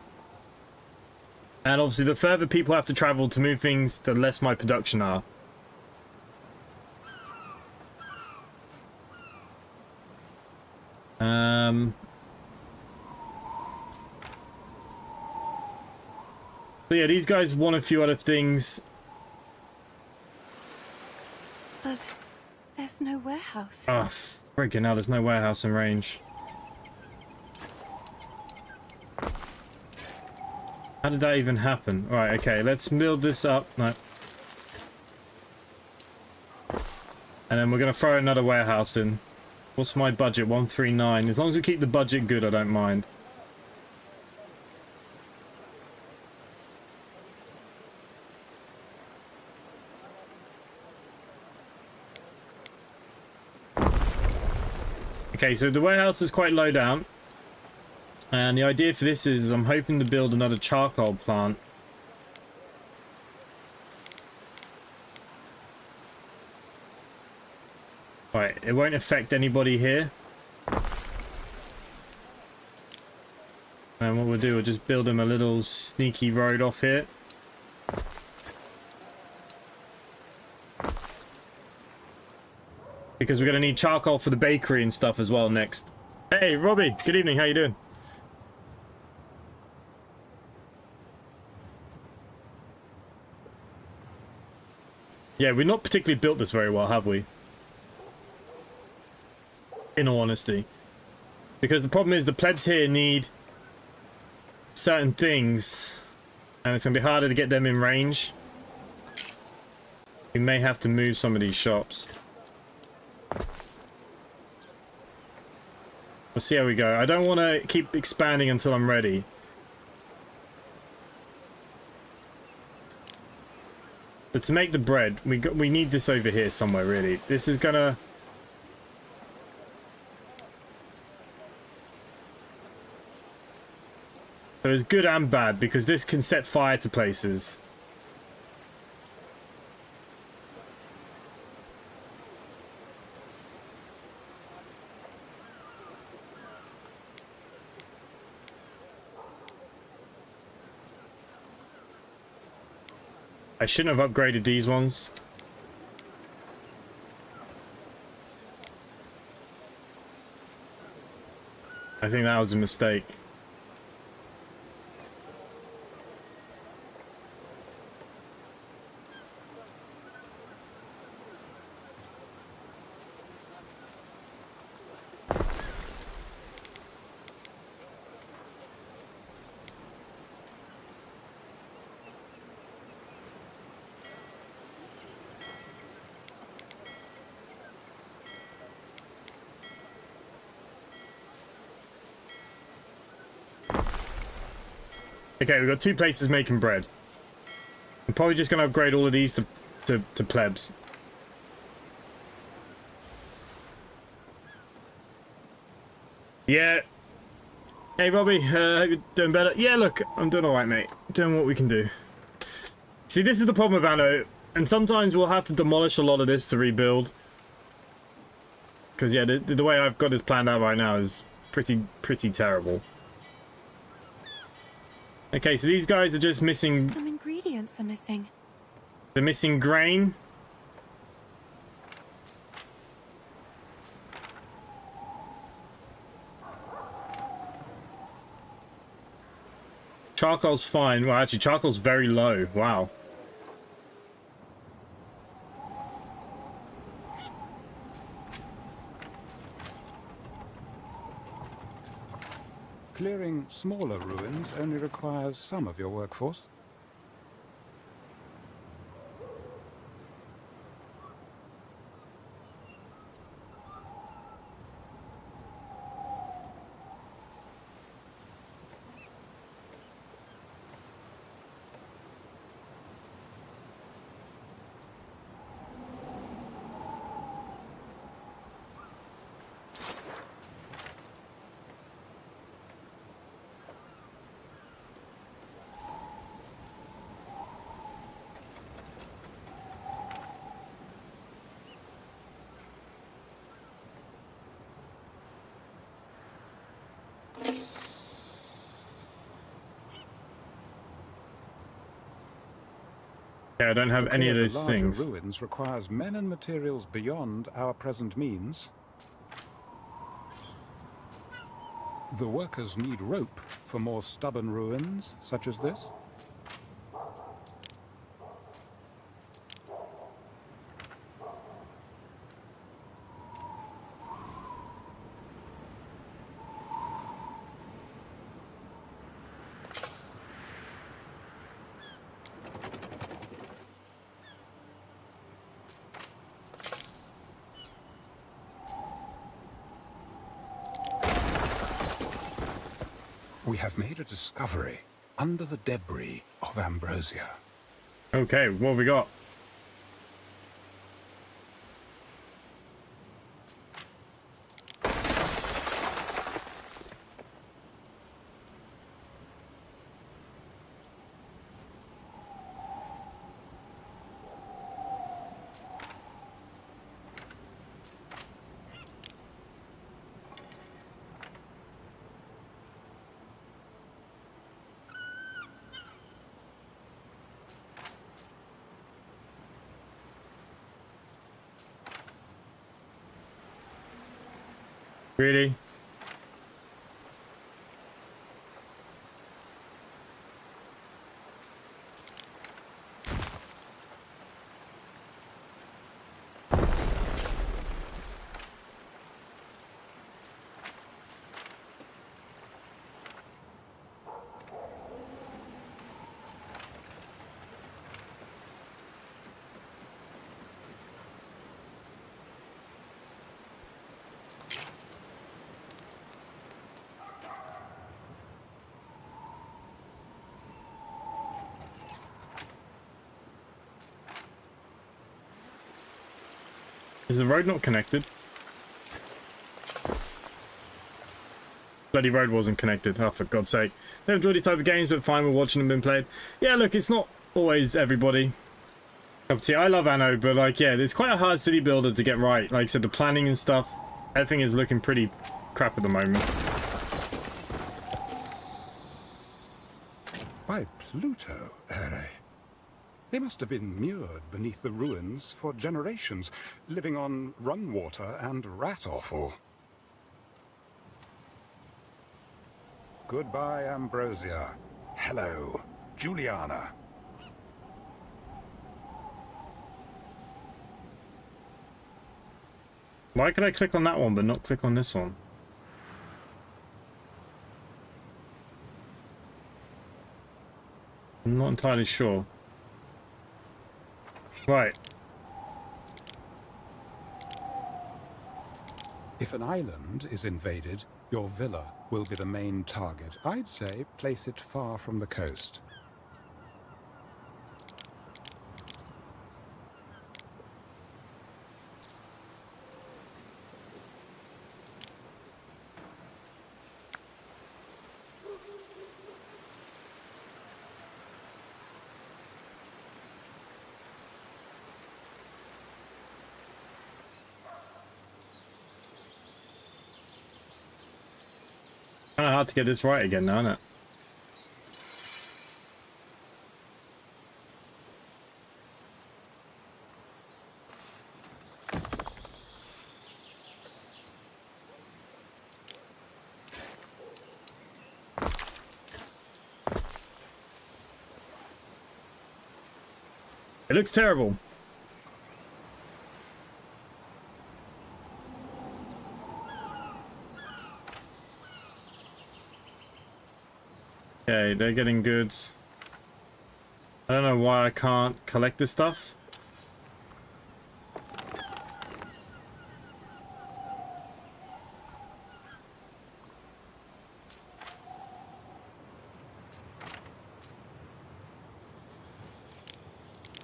And obviously, the further people have to travel to move things, the less my production are. So yeah, these guys want a few other things. But there's no warehouse. Oh, freaking hell, there's no warehouse in range. How did that even happen? Alright, okay, let's build this up. No. And then we're going to throw another warehouse in. What's my budget? 139. As long as we keep the budget good, I don't mind. Okay, so the warehouse is quite low down. And the idea for this is I'm hoping to build another charcoal plant. Right, it won't affect anybody here. And what we'll do, we'll just build him a little sneaky road off here. Because we're going to need charcoal for the bakery and stuff as well next. Hey, Robbie, good evening, how you doing? Yeah, we've not particularly built this very well, have we? In all honesty. Because the problem is the plebs here need certain things. And it's going to be harder to get them in range. We may have to move some of these shops. We'll see how we go. I don't want to keep expanding until I'm ready. But to make the bread, we need this over here somewhere, really. This is gonna... So it's good and bad, because this can set fire to places. I shouldn't have upgraded these ones. I think that was a mistake. Okay, we've got 2 places making bread. I'm probably just going to upgrade all of these to plebs. Yeah. Hey, Robbie, hope you're doing better. Yeah, look, I'm doing alright, mate. Doing what we can do. See, this is the problem with Anno, and sometimes we'll have to demolish a lot of this to rebuild. Because, yeah, the way I've got this planned out right now is pretty terrible. Okay, so these guys are just missing... Some ingredients are missing. They're missing grain. Charcoal's fine. Well, actually, charcoal's very low. Wow. Clearing smaller ruins only requires some of your workforce. Yeah, I don't have To any of clear the those larger things. ruins requires men and materials beyond our present means. The workers need rope for more stubborn ruins such as this. We have made a discovery under the debris of Ambrosia. Okay, what have we got? Really? Is the road not connected? Bloody road wasn't connected. Oh, for God's sake. They enjoy these type of games, but fine with watching them being played. Yeah, look, it's not always everybody. Cup of tea. I love Anno, but like, yeah, it's quite a hard city builder to get right. Like I said, the planning and stuff, everything is looking pretty crap at the moment. By Pluto, Ere. They must have been mured beneath the ruins for generations, living on run water and rat offal. Goodbye, Ambrosia. Hello, Juliana. Why could I click on that one but not click on this one? I'm not entirely sure. Right. If an island is invaded, your villa will be the main target. I'd say place it far from the coast. Kind of hard to get this right again now, isn't it? It looks terrible. Okay, they're getting goods. I don't know why I can't collect this stuff.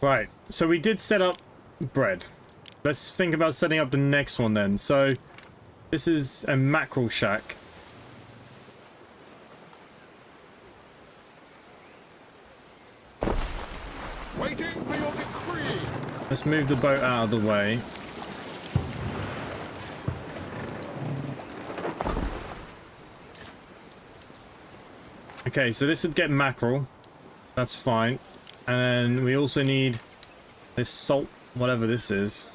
Right, so we did set up bread. Let's think about setting up the next one then. So this is a mackerel shack. Waiting for your decree. Let's move the boat out of the way. Okay, so this would get mackerel. That's fine. And then we also need This salt, whatever this is.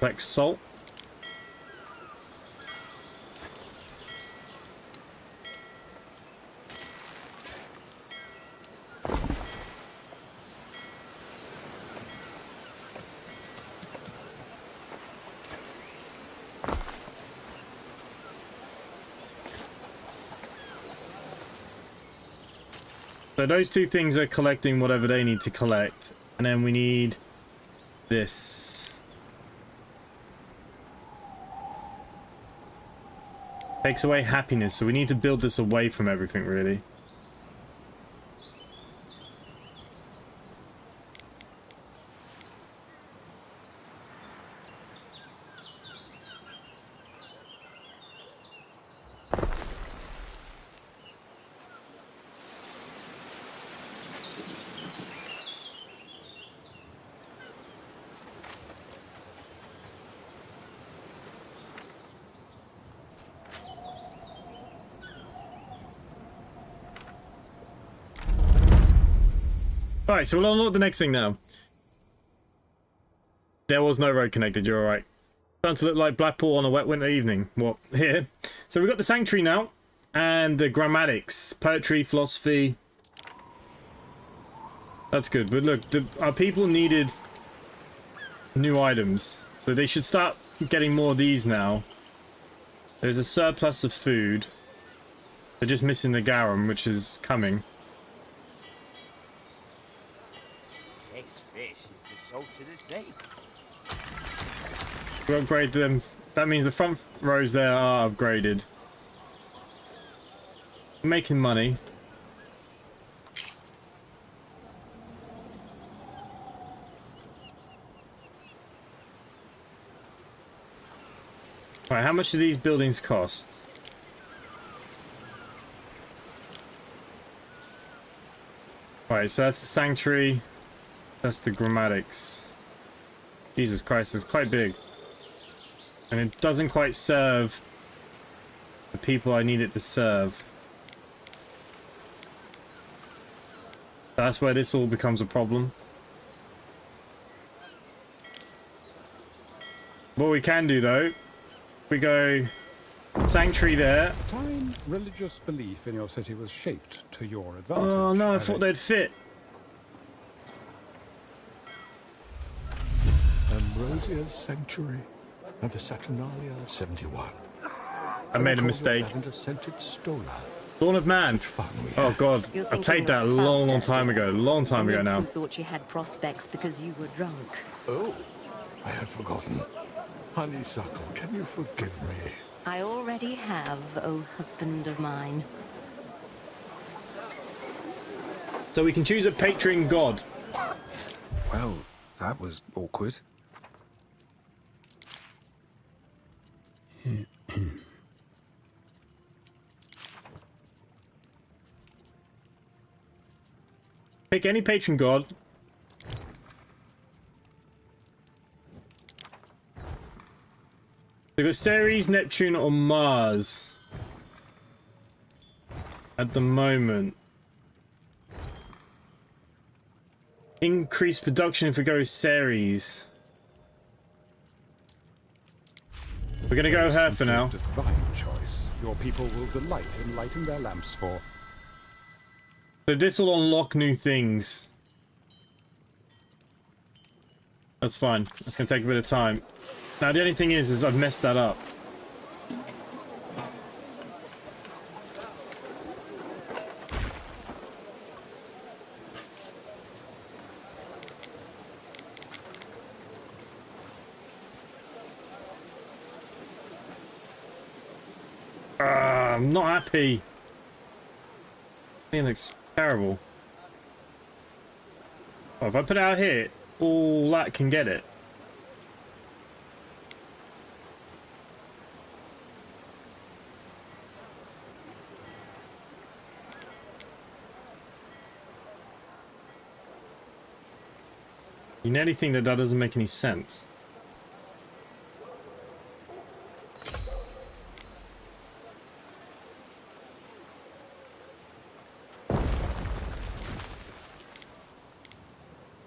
Like salt. So those two things are collecting whatever they need to collect. And then we need this. Takes away happiness, so we need to build this away from everything, really. Alright, so we'll unlock the next thing now. There was no road connected, you're alright. Starting to look like Blackpool on a wet winter evening. What? Here. So we've got the Sanctuary now. And the Grammatics. Poetry, philosophy. That's good. But look, our people needed new items. So they should start getting more of these now. There's a surplus of food. They're just missing the garum, which is coming. To the sea. We upgrade them. That means the front rows there are upgraded. Making money. Right, how much do these buildings cost? Right, so that's the Sanctuary. That's the Grammatics. Jesus Christ, it's quite big. And it doesn't quite serve the people I need it to serve. That's where this all becomes a problem. What we can do though, we go Sanctuary there. At the time, religious belief in your city was shaped to your advantage. Oh no, I thought they'd fit. Ambrosia's Sanctuary and the Saturnalia of 71. I made a mistake. Dawn of Man. Oh god, I played that a long time ago. Long time ago now. You thought you had prospects because you were drunk. Oh, I had forgotten. Honeysuckle, can you forgive me? I already have, oh husband of mine. So we can choose a patron god. Well, that was awkward. Pick any patron god. We've got Ceres, Neptune, or Mars. At the moment. Increase production if we go Ceres. We're gonna go her for now. Divine choice. Your people will delight in lighting their lamps for. So this will unlock new things. That's fine. That's gonna take a bit of time. Now the only thing is I've messed that up. I'm not happy. It looks terrible. Oh, if I put it out here, all that can get it. You nearly think that that doesn't make any sense.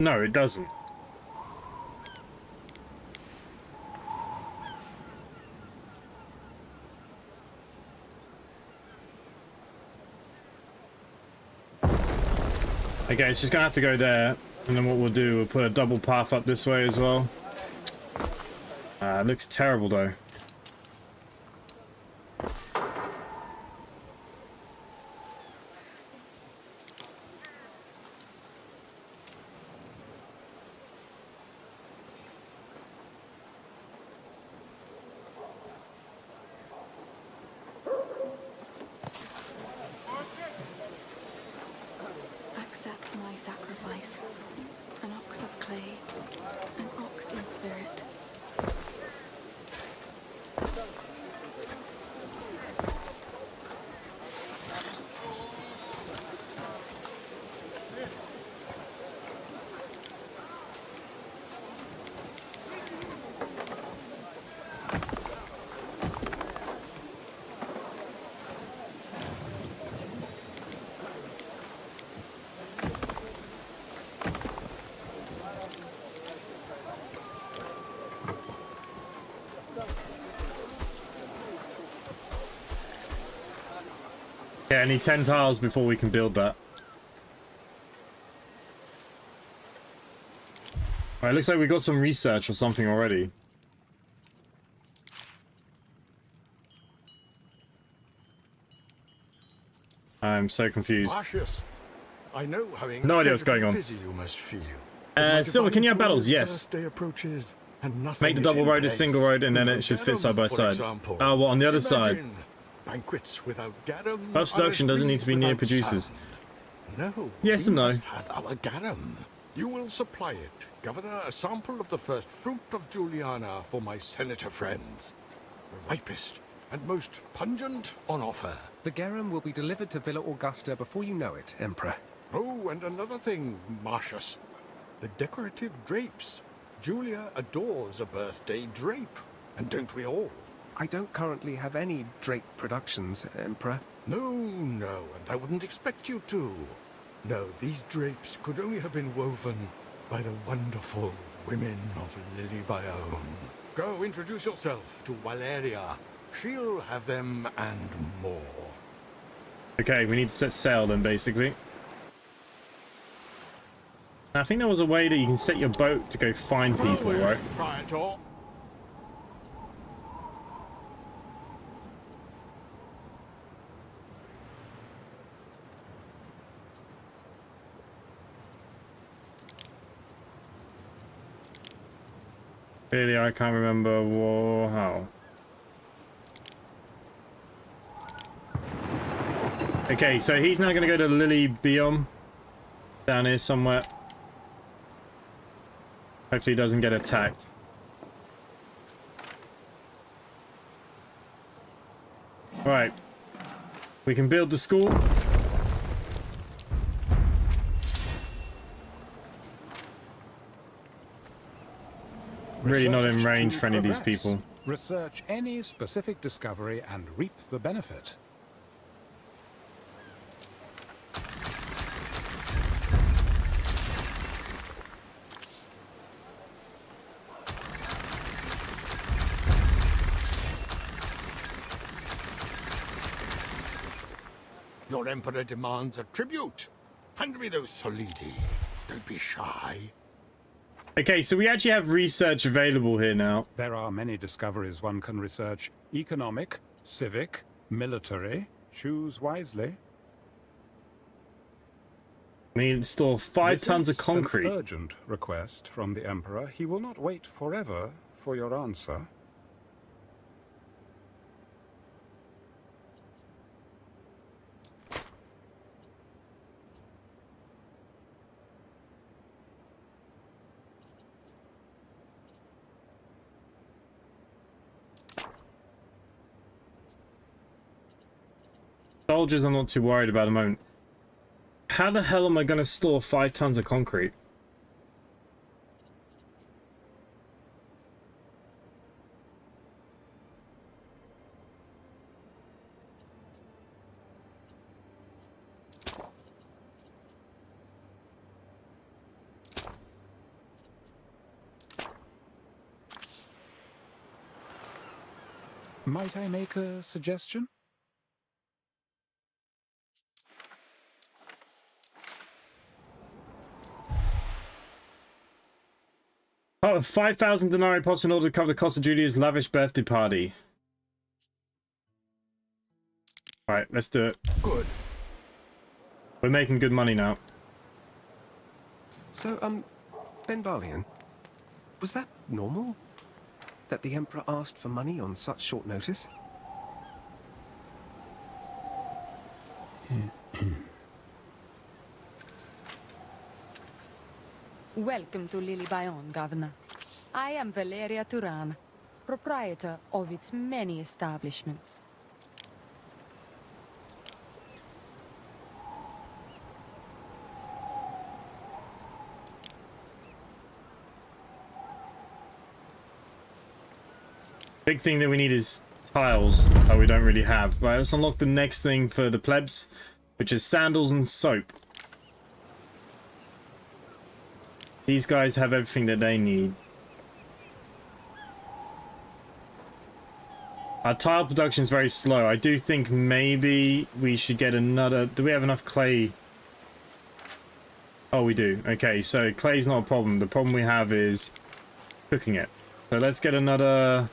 No, it doesn't. Okay, it's just gonna have to go there, and then what we'll do, we'll put a double path up this way as well. It looks terrible though. Accept my sacrifice. An ox of clay, an ox in spirit. Yeah, I need 10 tiles before we can build that. Alright, looks like we got some research or something already. I'm so confused. Marcius, I know how No idea what's going on. busy you must feel. Silver, can you have battles? Yes. Birthday approaches and Make nothing the is double in road a place. single road, and then it should fit side by For side. example. Oh, what, on the other side? Imagine banquets without garum. Post production doesn't need to be near producers. No. Yes we and no. must have our garum. You will supply it. Governor, a sample of the first fruit of Juliana for my senator friends. The ripest and most pungent on offer. The garum will be delivered to Villa Augusta before you know it, Emperor. Oh, and another thing, Marcius. The decorative drapes. Julia adores a birthday drape. And don't we all? I don't currently have any drape productions, Emperor. No, no, and I wouldn't expect you to. No, these drapes could only have been woven by the wonderful women of Lily Bayonne. Go introduce yourself to Valeria. She'll have them and more. Okay, we need to set sail then, basically. I think there was a way that you can set your boat to go find people, right? Praetor. Really, I can't remember how. Okay, so he's now going to go to Lily Biome. Down here somewhere. Hopefully he doesn't get attacked. Right. We can build the school. Really not in range for any of these people. Research any specific discovery and reap the benefit. Your emperor demands a tribute. Hand me those solidi. Don't be shy. Okay, so we actually have research available here now. There are many discoveries one can research. Economic, civic, military. Choose wisely. We need to store 5 tons of This is concrete. An urgent request from the Emperor. He will not wait forever for your answer. Soldiers I'm not too worried about at the moment. How the hell am I going to store 5 tons of concrete? Might I make a suggestion? Oh, 5,000 denarii pots in order to cover the cost of Julia's lavish birthday party. Alright, let's do it. Good. We're making good money now. So, Ben Barlian, was that normal? That the Emperor asked for money on such short notice? Welcome to Lily Bayon, Governor. I am Valeria Turan, proprietor of its many establishments. Big thing that we need is tiles that we don't really have. Right, let's unlock the next thing for the plebs, which is sandals and soap. These guys have everything that they need. Our tile production is very slow. I do think maybe we should get another... Do we have enough clay? Oh, we do. Okay, so clay's not a problem. The problem we have is cooking it. So let's get another...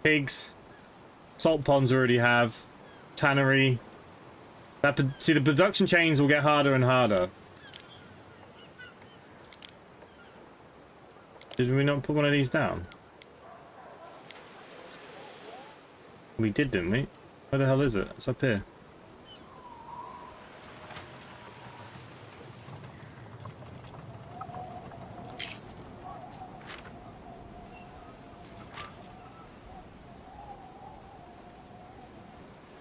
pigs. Salt ponds already have. Tannery. See, the production chains will get harder and harder. Did we not put one of these down? We did, didn't we? Where the hell is it? It's up here.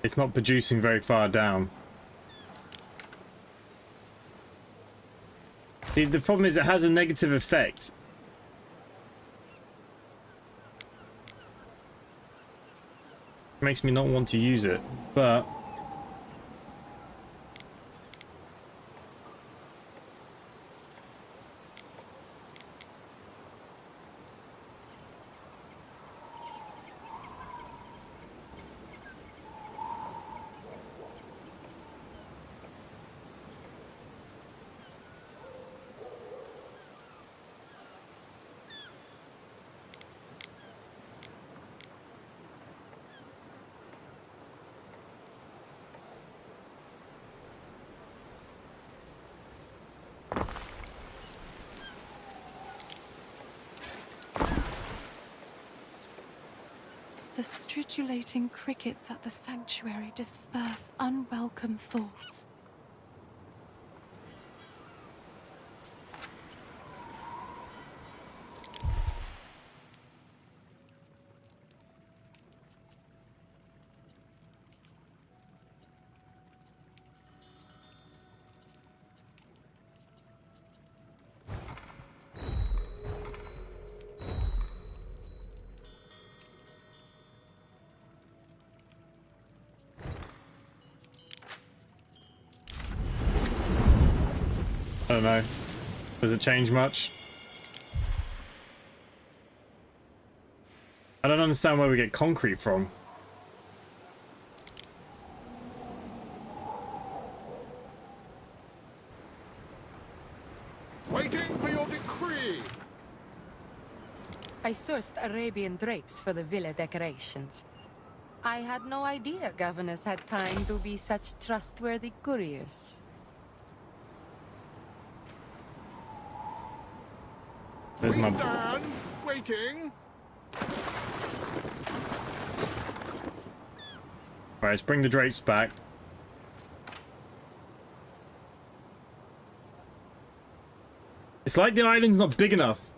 It's not producing very far down. See, the problem is it has a negative effect. It makes me not want to use it, but... The stridulating crickets at the sanctuary disperse unwelcome thoughts. I don't know. Does it change much? I don't understand where we get concrete from. Waiting for your decree. I sourced Arabian drapes for the villa decorations. I had no idea governors had time to be such trustworthy couriers. There's my... Stand, waiting. Alright, let's bring the drapes back. It's like the island's not big enough.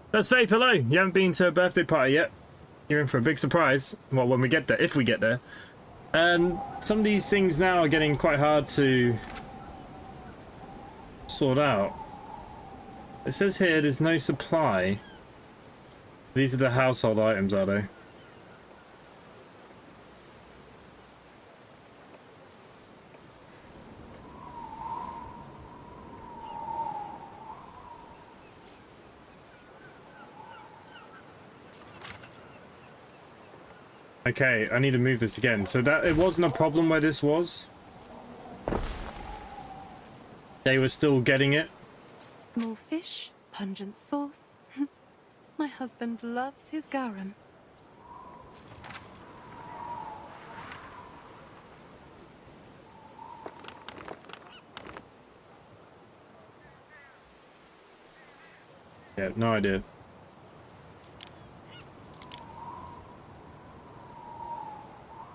That's Faith, hello. You haven't been to a birthday party yet. You're in for a big surprise. Well, when we get there, if we get there. Some of these things now are getting quite hard to sort out. It says here there's no supply. These are the household items, are they? Okay, I need to move this again. So that it wasn't a problem where this was. They were still getting it. Small fish, pungent sauce. My husband loves his garum. Yeah, no idea.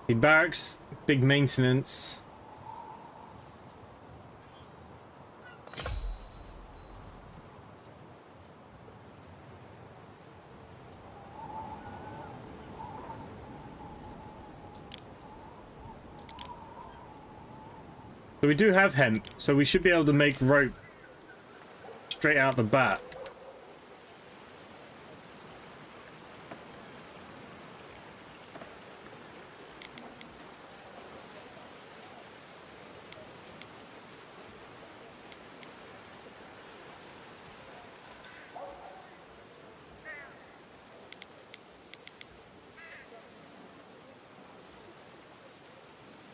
The barracks, big maintenance. So we do have hemp, so we should be able to make rope straight out the bat.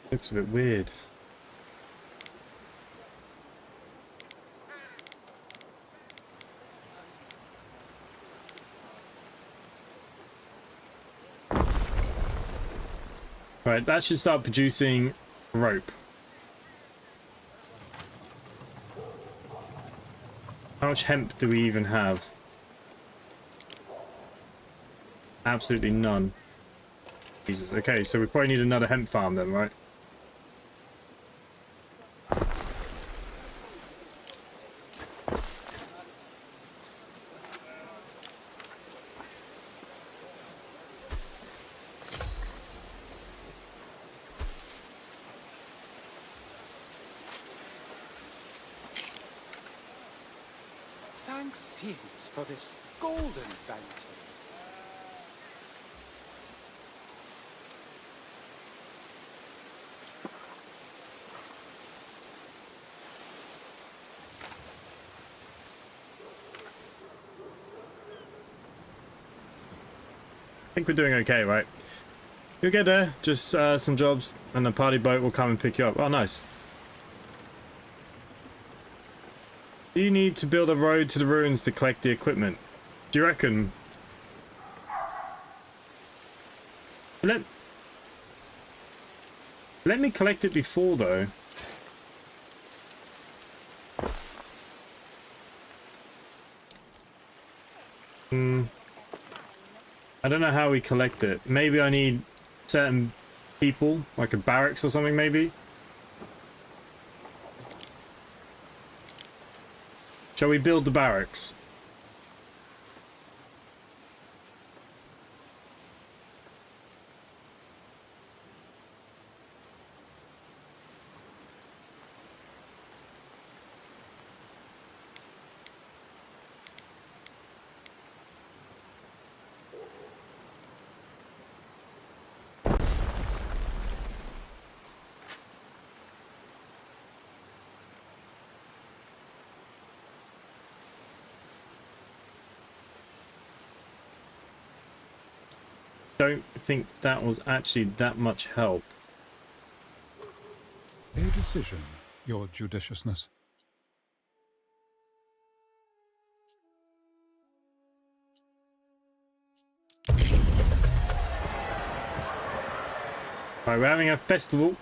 Looks a bit weird. Right, that should start producing rope. How much hemp do we even have? Absolutely none. Jesus. Okay, so we probably need another hemp farm then, right? Thanks heaps for this golden bounty. I think we're doing okay, right? You'll get there, just some jobs, and the party boat will come and pick you up. Oh, nice. Do you need to build a road to the ruins to collect the equipment? Do you reckon? Let me collect it before, though. I don't know how we collect it. Maybe I need certain people, like a barracks or something, maybe? Shall we build the barracks? Don't think that was actually that much help. A decision, your judiciousness. Alright, we're having a festival.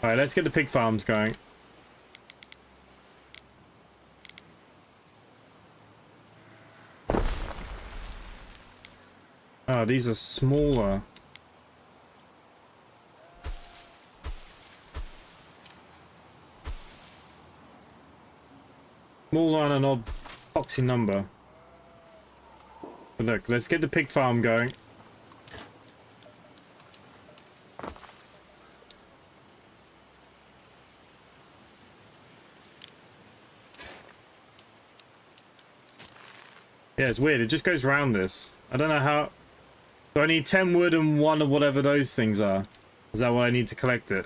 Alright, let's get the pig farms going. Oh, these are smaller. Smaller and an odd boxy number. But look, let's get the pig farm going. Yeah, it's weird. It just goes around this. I don't know how... So I need 10 wood and 1 of whatever those things are. Is that what I need to collect it?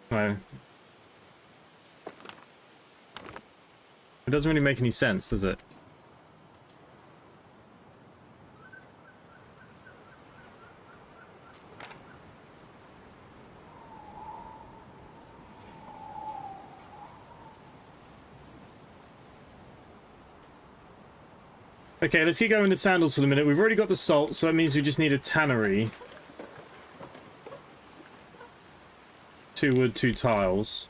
No. It doesn't really make any sense, does it? Okay, let's keep going to sandals for the minute. We've already got the salt, so that means we just need a tannery. 2 wood, 2 tiles.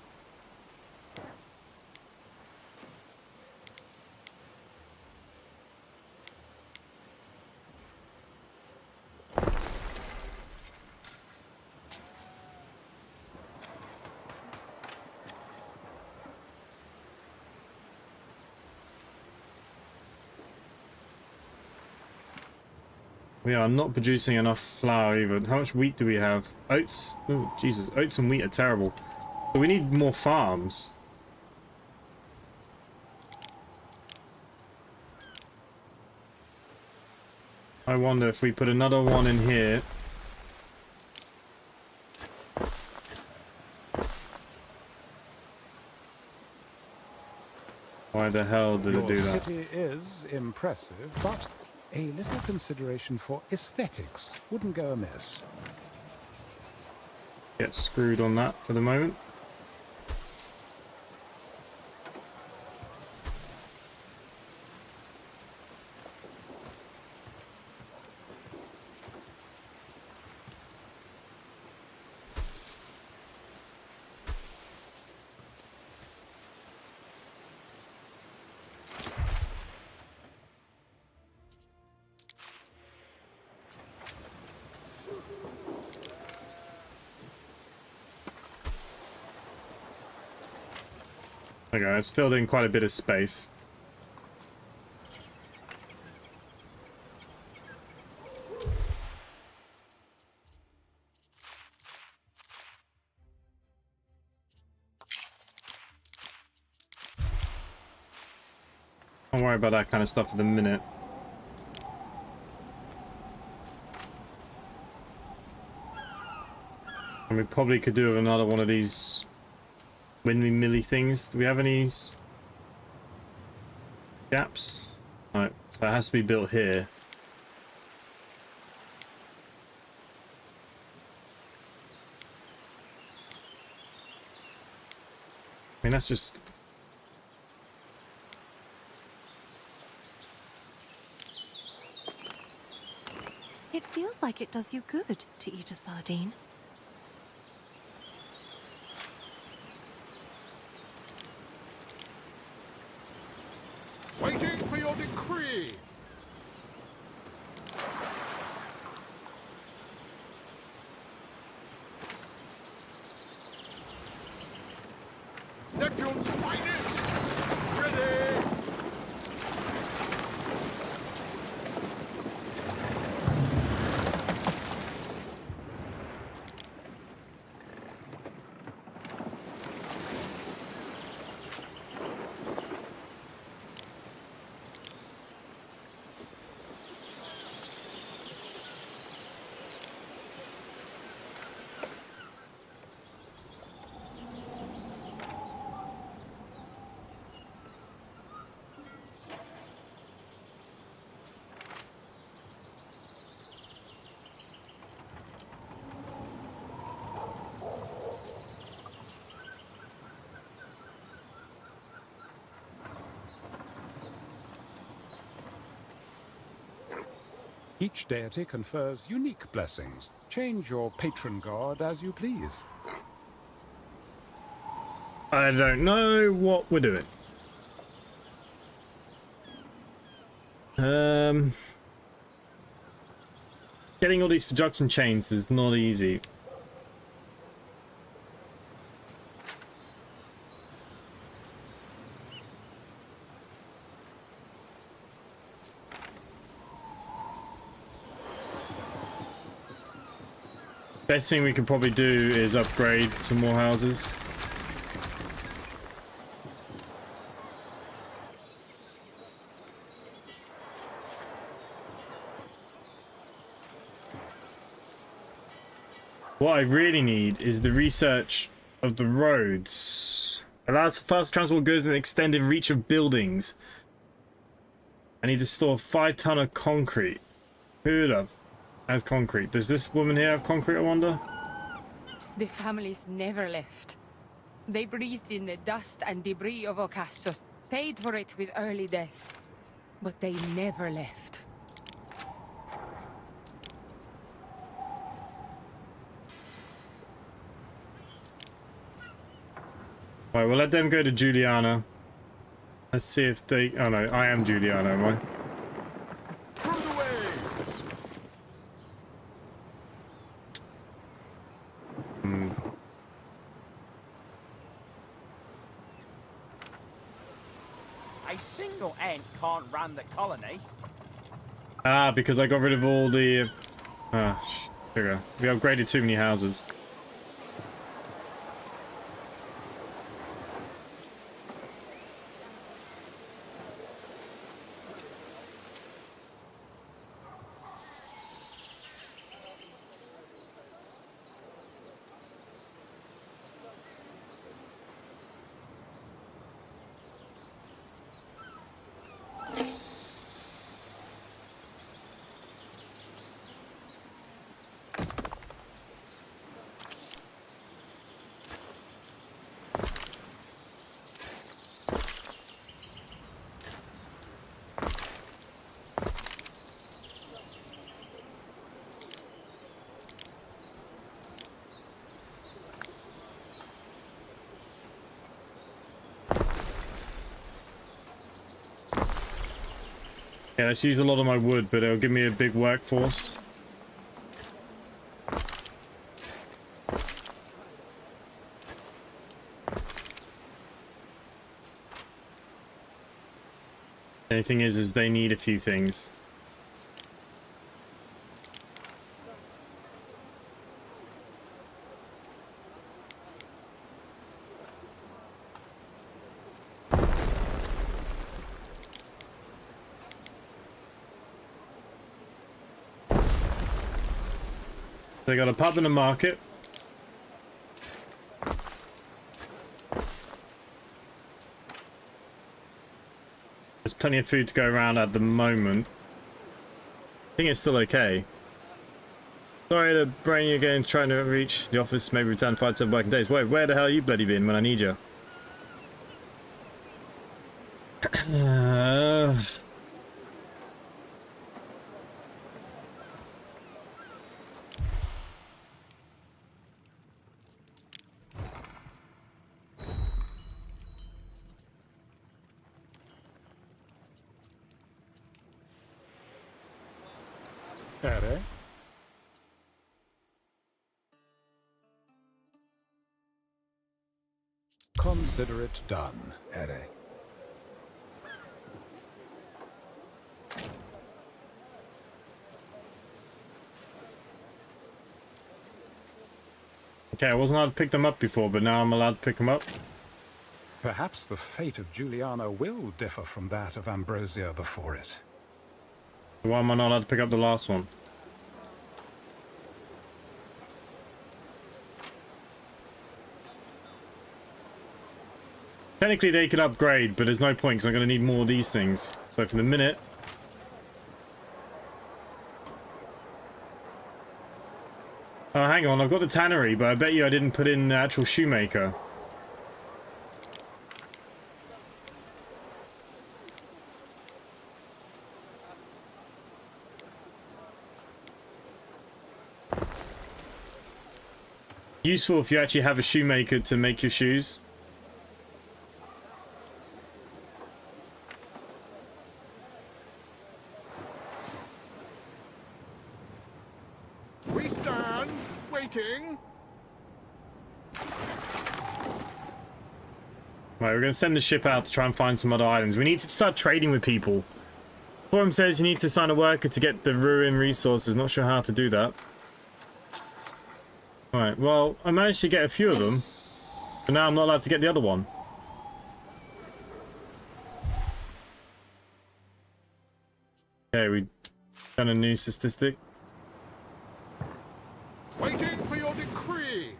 We are not producing enough flour either. How much wheat do we have? Oats? Oh, Jesus. Oats and wheat are terrible. But we need more farms. I wonder if we put another one in here. Why the hell did it do that? Your city is impressive, but a little consideration for aesthetics wouldn't go amiss. Get screwed on that for the moment. Okay, it's filled in quite a bit of space. Don't worry about that kind of stuff at the minute. And we probably could do with another one of these windmill-y things. Do we have any gaps? No, so it has to be built here. I mean, that's just... It feels like it does you good to eat a sardine. Waiting for your decree. Neptune's finest. Ready. Each deity confers unique blessings. Change your patron god as you please. I don't know what we're doing. Getting all these production chains is not easy. Best thing we can probably do is upgrade some more houses. What I really need is the research of the roads. Allows fast transport goods and extending reach of buildings. I need to store 5 ton of concrete. Who the has concrete? Does this woman here have concrete, I wonder? The families never left. They breathed in the dust and debris of Ocassos, paid for it with early death. But they never left. Alright, we'll let them go to Juliana. Let's see if they... Oh no, I am Juliana, am I? Through the waves! A single ant can't run the colony. Ah, because I got rid of all the... sugar. We upgraded too many houses. Yeah, let's use a lot of my wood, but it'll give me a big workforce. The only thing is they need a few things. They got a pub and a market. There's plenty of food to go around at the moment. I think it's still okay. Sorry to brain you again, trying to reach the office, maybe return 5 to 7 working days. Wait, where the hell you bloody been when I need you? Ere? Consider it done, Ere. Okay, I wasn't allowed to pick them up before, but now I'm allowed to pick them up. Perhaps the fate of Juliana will differ from that of Ambrosia before it. Why am I not allowed to pick up the last one? Technically they could upgrade, but there's no point because I'm going to need more of these things. So for the minute... Oh, hang on, I've got the tannery, but I bet you I didn't put in the actual shoemaker. Useful if you actually have a shoemaker to make your shoes. We stand, waiting. Right, we're going to send the ship out to try and find some other islands. We need to start trading with people. Forum says you need to sign a worker to get the ruin resources. Not sure how to do that. Alright, well, I managed to get a few of them. But now I'm not allowed to get the other one. Okay, we done a new statistic. Waiting for your decree.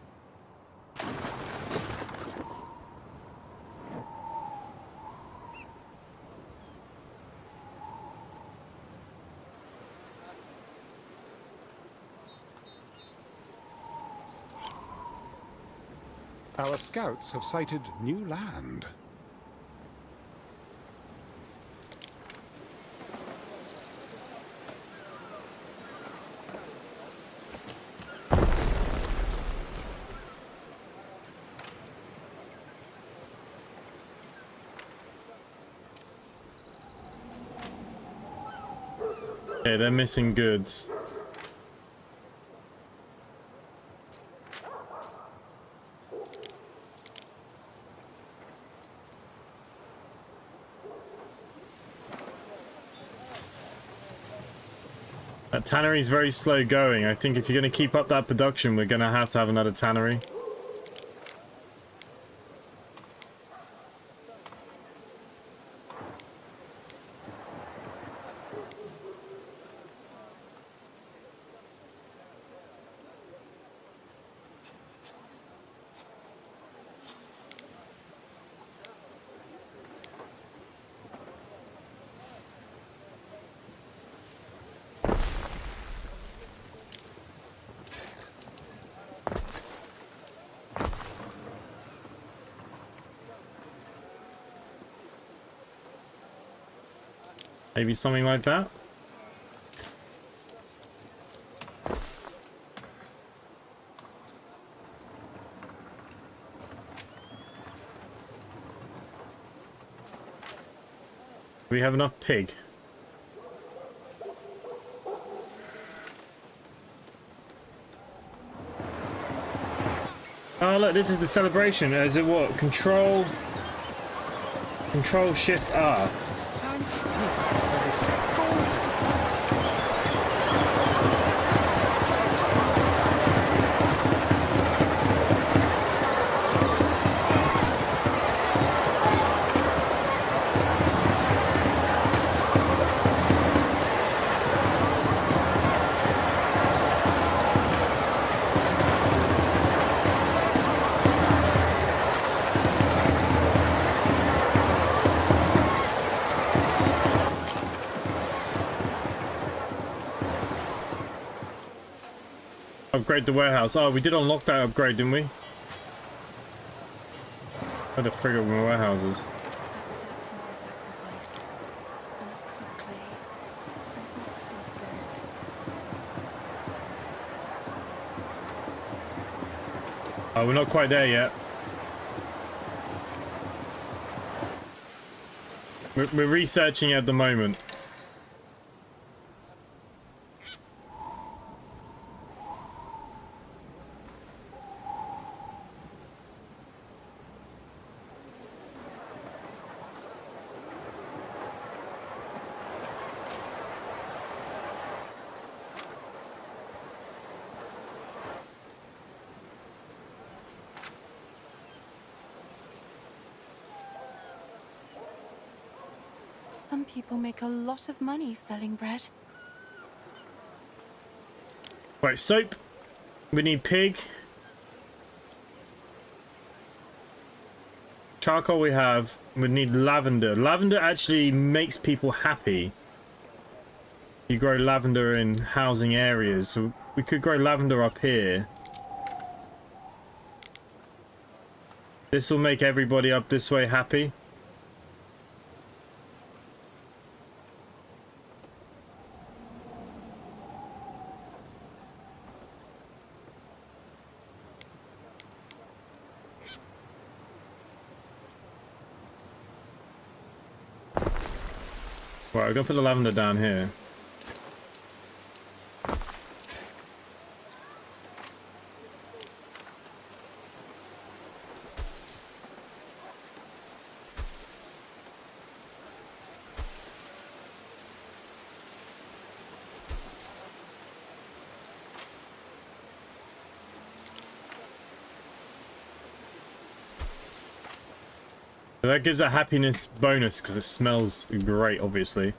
Our scouts have sighted new land. Okay, they're missing goods. That tannery is very slow going. I think if you're going to keep up that production, we're going to have another tannery. Maybe something like that. We have enough pig. Oh look, this is the celebration. Is it what? Control Shift R. Upgrade the warehouse. Oh, we did unlock that upgrade, didn't we? Had to figure out my warehouses. Oh, we're not quite there yet. We're researching at the moment. Some people make a lot of money selling bread. Right, soap. We need pig. Charcoal we have. We need lavender. Lavender actually makes people happy. You grow lavender in housing areas, so we could grow lavender up here. This will make everybody up this way happy. Right, I'm gonna put the lavender down here. So that gives a happiness bonus because it smells great, obviously.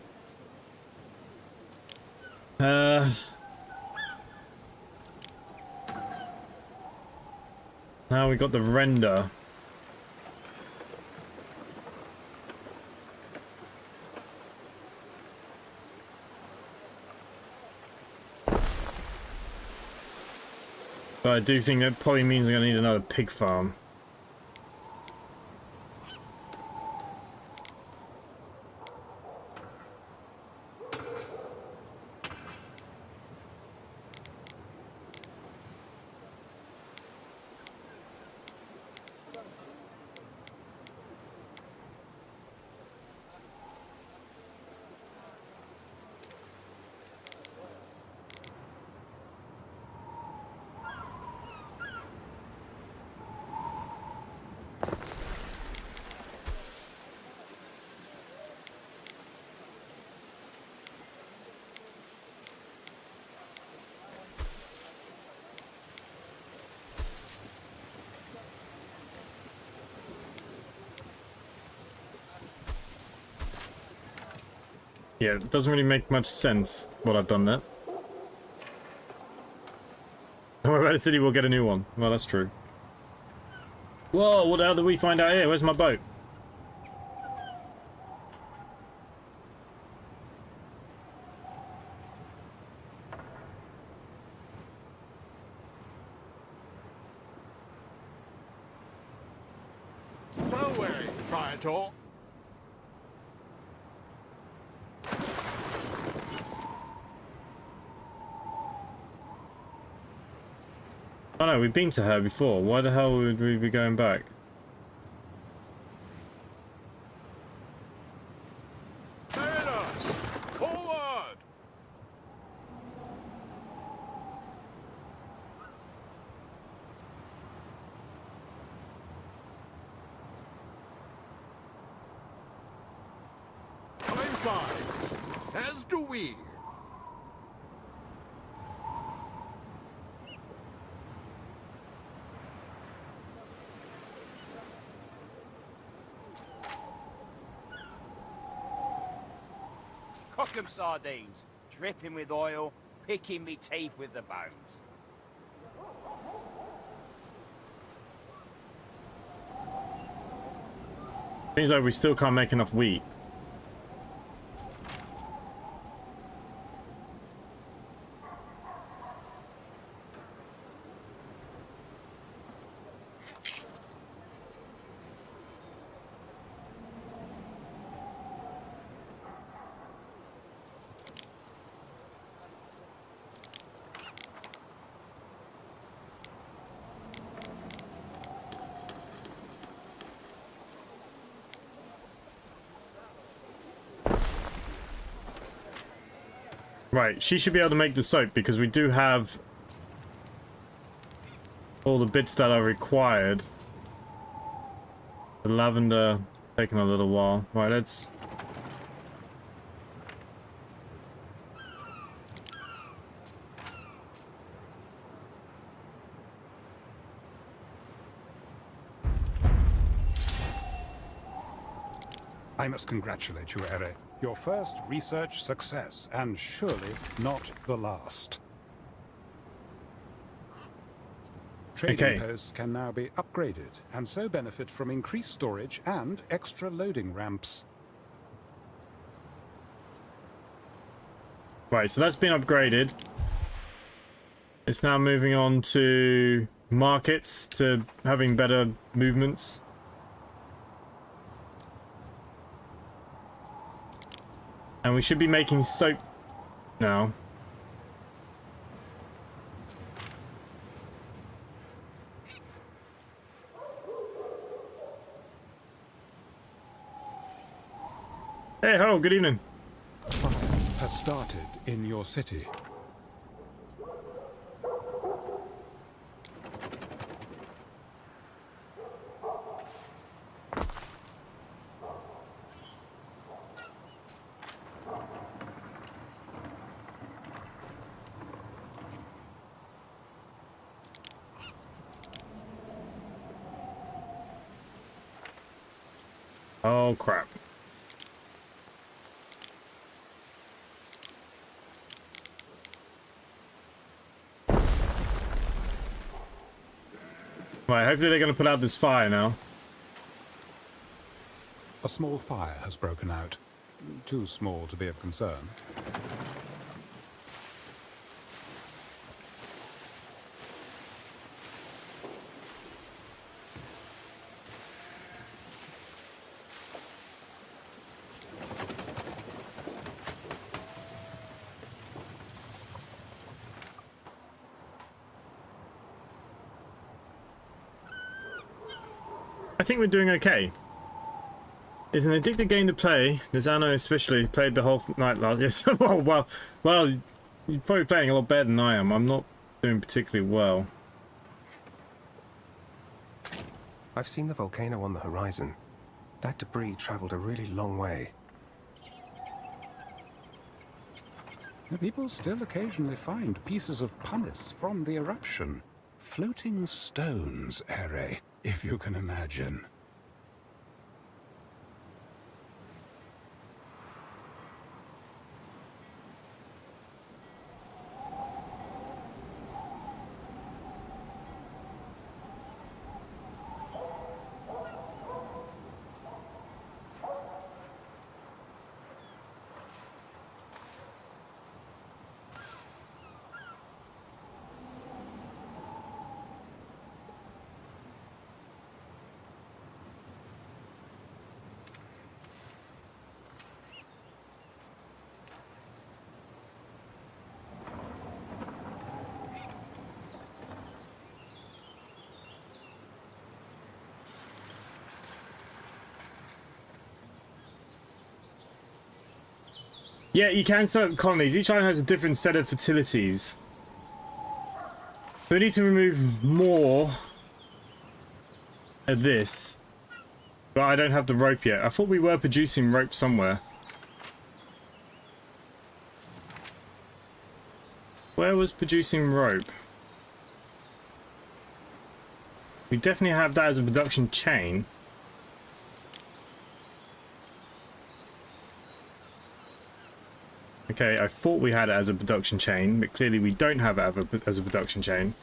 Now we got the render. But I do think that probably means I'm gonna need another pig farm. Yeah, it doesn't really make much sense what I've done there. Don't worry about the city, we'll get a new one. Well, that's true. Whoa, what the hell did we find out here? Where's my boat? Away, Praetor. Oh no, we've been to her before. Why the hell would we be going back? Mariners, forward! Time flies, as do we. Cock 'em sardines, dripping with oil, picking me teeth with the bones. Seems like we still can't make enough wheat. Right, she should be able to make the soap because we do have all the bits that are required. The lavender taking a little while. Right, let's... I must congratulate you, Ere. Your first research success, and surely not the last. Trading posts can now be upgraded, and so benefit from increased storage and extra loading ramps. Right, so that's been upgraded. It's now moving on to markets, to having better movements. And we should be making soap now. Hey, ho, good evening. Fire has started in your city. Oh, crap. Right, hopefully they're going to put out this fire now. A small fire has broken out. Too small to be of concern. I think we're doing okay. It's an addictive game to play. There's Anno especially played the whole night last. Yes, well, you're probably playing a lot better than I am. I'm not doing particularly well. I've seen the volcano on the horizon. That debris traveled a really long way. People still occasionally find pieces of pumice from the eruption. Floating stones, Ere, if you can imagine. Yeah, you can set up colonies. Each island has a different set of fertilities. We need to remove more of this. But I don't have the rope yet. I thought we were producing rope somewhere. Where was producing rope? We definitely have that as a production chain. Okay, I thought we had it as a production chain, but clearly we don't have it as a production chain.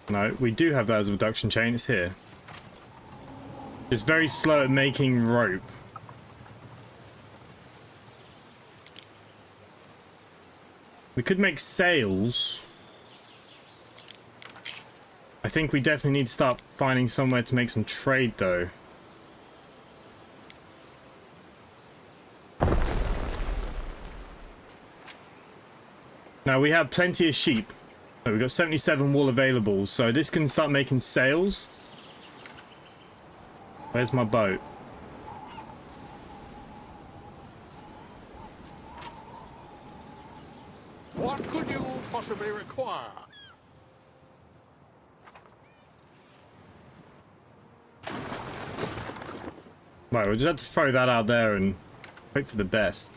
No, we do have that as a production chain. It's here. It's very slow at making rope. We could make sails. I think we definitely need to start finding somewhere to make some trade, though. Now, we have plenty of sheep. So we've got 77 wool available, so this can start making sails. Where's my boat? What could you possibly require? Right, we'll just have to throw that out there and hope for the best.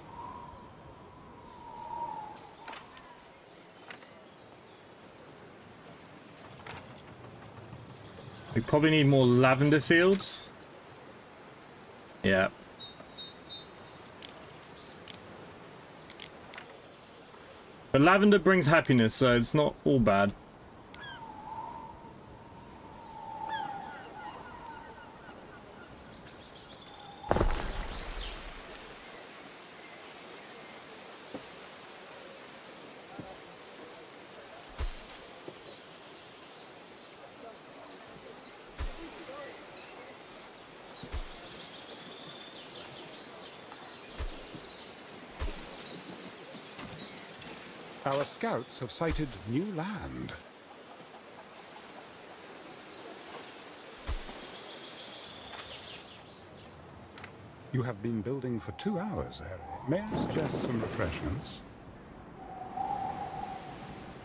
We probably need more lavender fields. Yeah. But lavender brings happiness, so it's not all bad. Our scouts have sighted new land. You have been building for 2 hours, Harry. May I suggest some refreshments?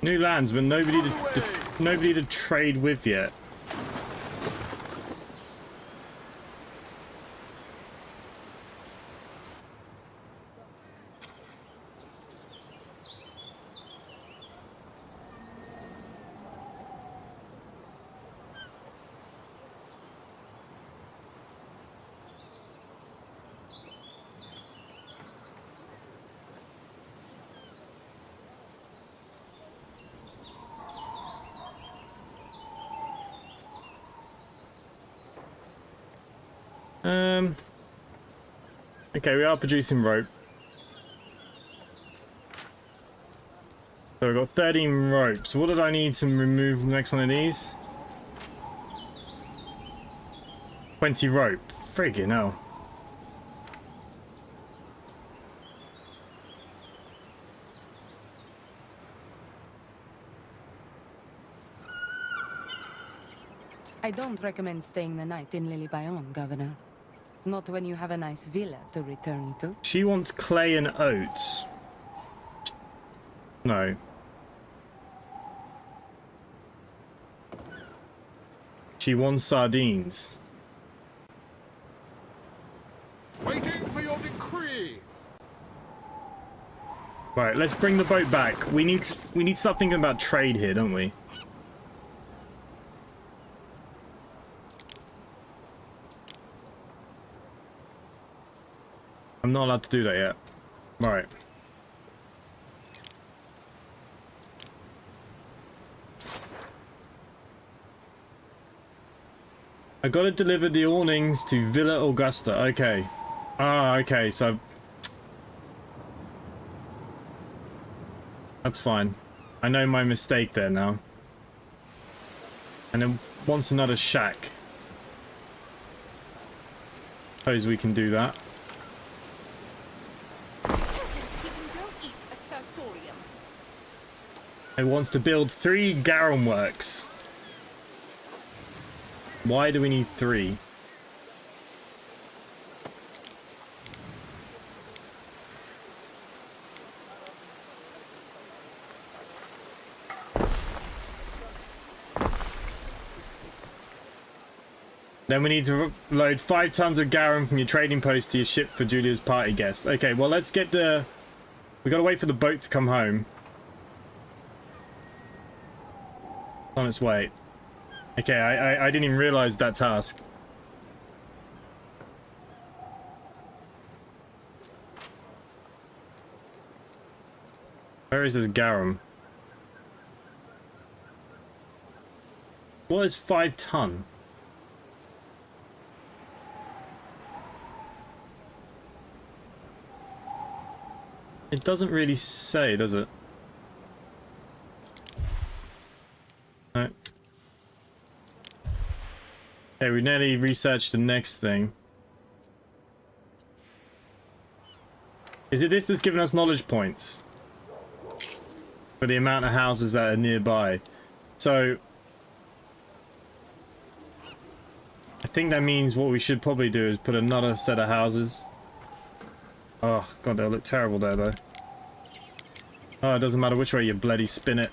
New lands, but nobody to trade with yet. Okay, we are producing rope. So we've got 13 ropes. What did I need to remove the next one of these? 20 rope. Friggin' hell. I don't recommend staying the night in Lily Bayonne, Governor. Not when you have a nice villa to return to. She wants clay and oats. No. She wants sardines. Waiting for your decree. Right, let's bring the boat back. We need to start thinking about trade here, don't we? I'm not allowed to do that yet. Right. I gotta deliver the awnings to Villa Augusta. Okay. Ah, okay, so... That's fine. I know my mistake there now. And then wants another shack. Suppose we can do that. It wants to build 3 garum works. Why do we need 3? Then we need to load 5 tons of garum from your trading post to your ship for Julia's party guest. Okay, well, let's get the... We gotta wait for the boat to come home. On its way. Okay, I didn't even realize that task. Where is this garum? What is 5 ton? It doesn't really say, does it? No. Okay, we nearly researched the next thing. Is it this that's giving us knowledge points? For the amount of houses that are nearby. So... I think that means what we should probably do is put another set of houses. Oh, God, they'll look terrible there, though. Oh, it doesn't matter which way you bloody spin it.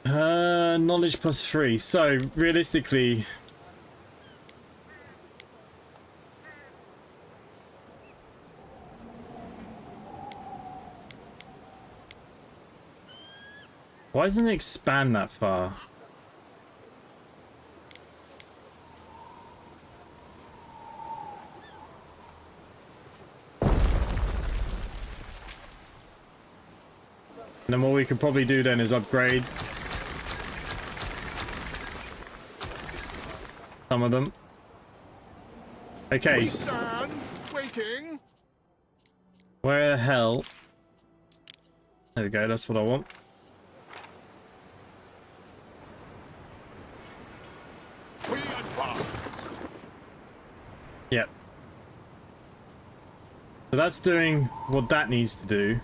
Knowledge +3. So, realistically... Why doesn't it expand that far? And then what we could probably do then is upgrade some of them. Okay. Waiting. Where the hell? There we go, that's what I want. We advance. Yep. So that's doing what that needs to do.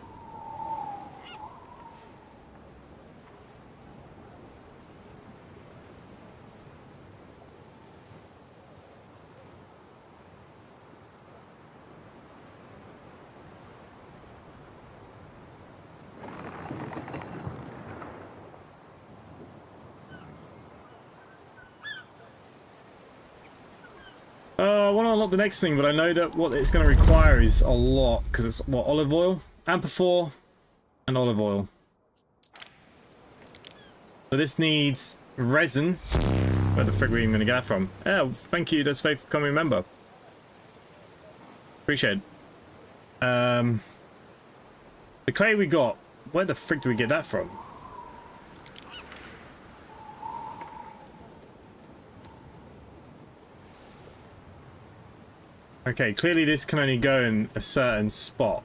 I want to unlock the next thing, but I know that what it's going to require is a lot, because it's, what, olive oil? Amphophore and olive oil. So this needs resin. Where the frig are we even going to get that from? Oh, thank you, that's faithful becoming a member. Appreciate it. The clay we got, where the frig do we get that from? Okay, clearly this can only go in a certain spot.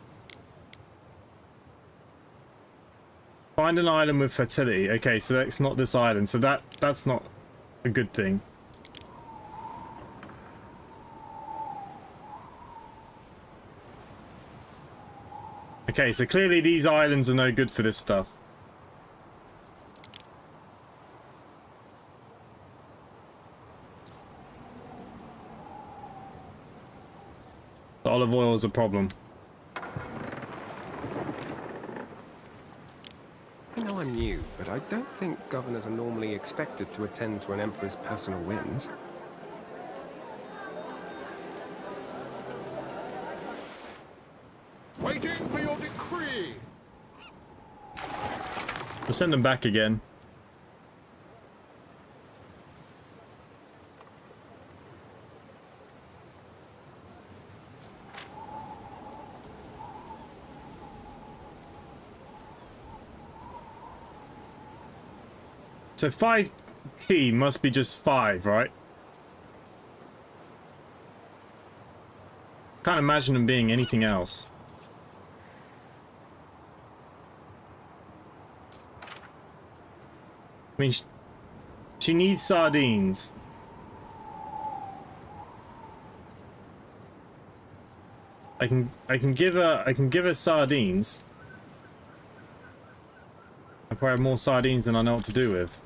Find an island with fertility. Okay, so that's not this island, so that's not a good thing. Okay, so clearly these islands are no good for this stuff. The olive oil is a problem. I know I'm new, but I don't think governors are normally expected to attend to an emperor's personal whims. Waiting for your decree. We'll send them back again. So 5T must be just 5, right? Can't imagine them being anything else. I mean, she needs sardines. I can give her sardines. probably have more sardines than I know what to do with.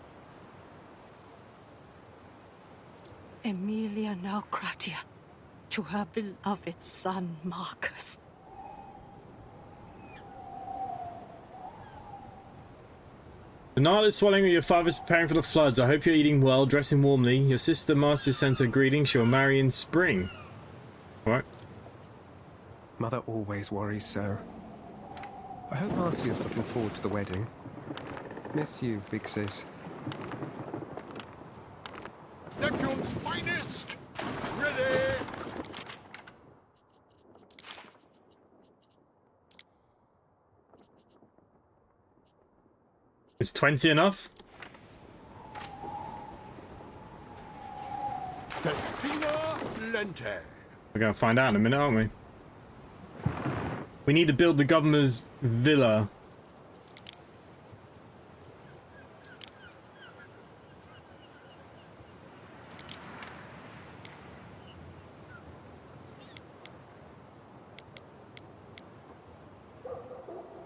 Emilia Naucratia, to her beloved son Marcus. The night is swelling, your father's preparing for the floods. I hope you're eating well, dressing warmly. Your sister Marcy sends her greetings. She'll marry in spring. What? Mother always worries so. I hope Marcy is looking forward to the wedding. Miss you, big sis. Neptune's finest! Ready! Is 20 enough? Festina Lente. We're going to find out in a minute, aren't we? We need to build the governor's villa.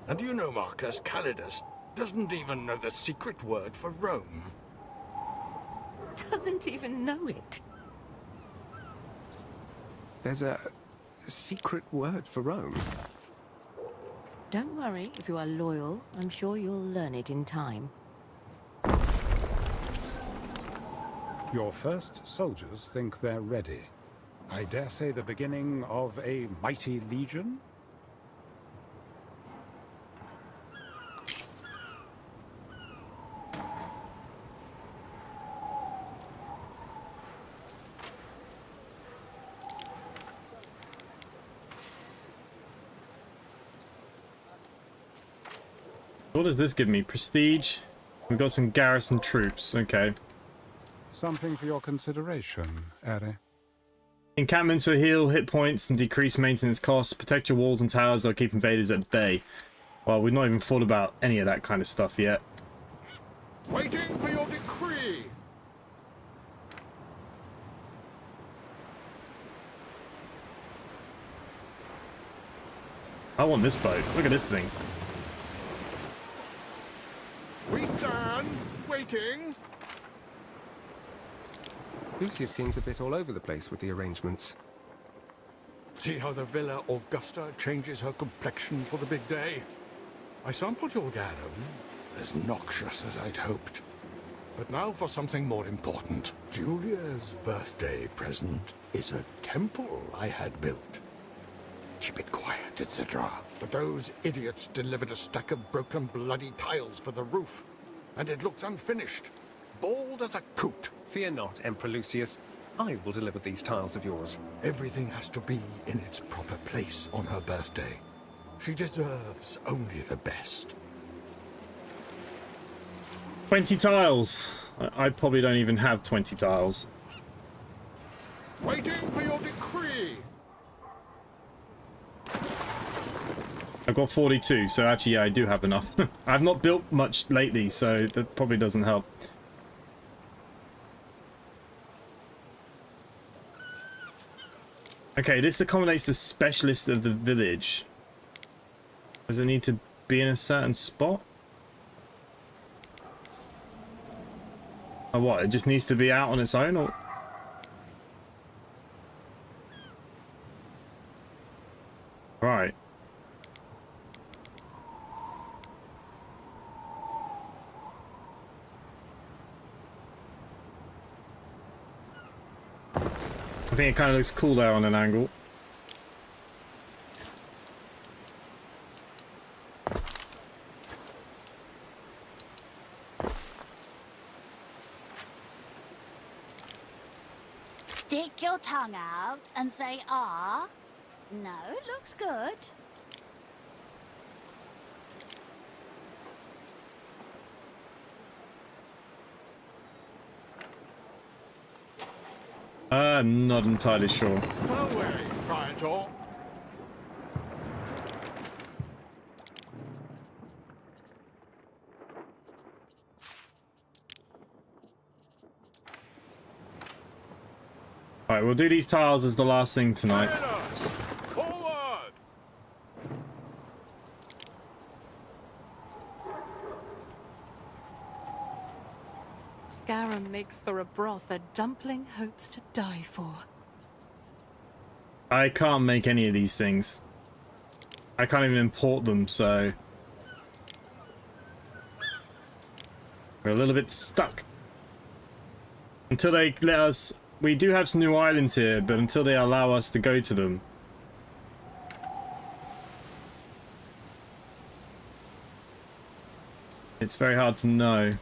And you know, Marcus, Calidus doesn't even know the secret word for Rome. Doesn't even know it. There's a secret word for Rome. Don't worry, if you are loyal, I'm sure you'll learn it in time. Your first soldiers think they're ready. I dare say the beginning of a mighty legion? What does this give me? Prestige. We've got some garrison troops. Okay. Something for your consideration, Eri. Encampments will heal hit points and decrease maintenance costs. Protect your walls and towers. They'll keep invaders at bay. Well, we've not even thought about any of that kind of stuff yet. Waiting for your decree. I want this boat. Look at this thing. We stand, waiting. Lucius seems a bit all over the place with the arrangements. See how the Villa Augusta changes her complexion for the big day? I sampled your garum, as noxious as I'd hoped. But now for something more important. Julia's birthday present is a temple I had built. Keep it quiet, etc. But those idiots delivered a stack of broken bloody tiles for the roof, and it looks unfinished. Bald as a coot. Fear not, Emperor Lucius. I will deliver these tiles of yours. Everything has to be in its proper place on her birthday. She deserves only the best. 20 tiles. I probably don't even have 20 tiles. Waiting for your decree. I've got 42, so actually, yeah, I do have enough. I've not built much lately, so that probably doesn't help. Okay, this accommodates the specialist of the village. Does it need to be in a certain spot? Or what? It just needs to be out on its own, or? Right. I think it kind of looks cool there on an angle. Stick your tongue out and say ah. No, it looks good. I'm not entirely sure. Away, Praetor. Alright, we'll do these tiles as the last thing tonight. makes for a broth a dumpling hopes to die for. I can't make any of these things. I can't even import them, so we're a little bit stuck. Until they let us... We do have some new islands here, but until they allow us to go to them. It's very hard to know.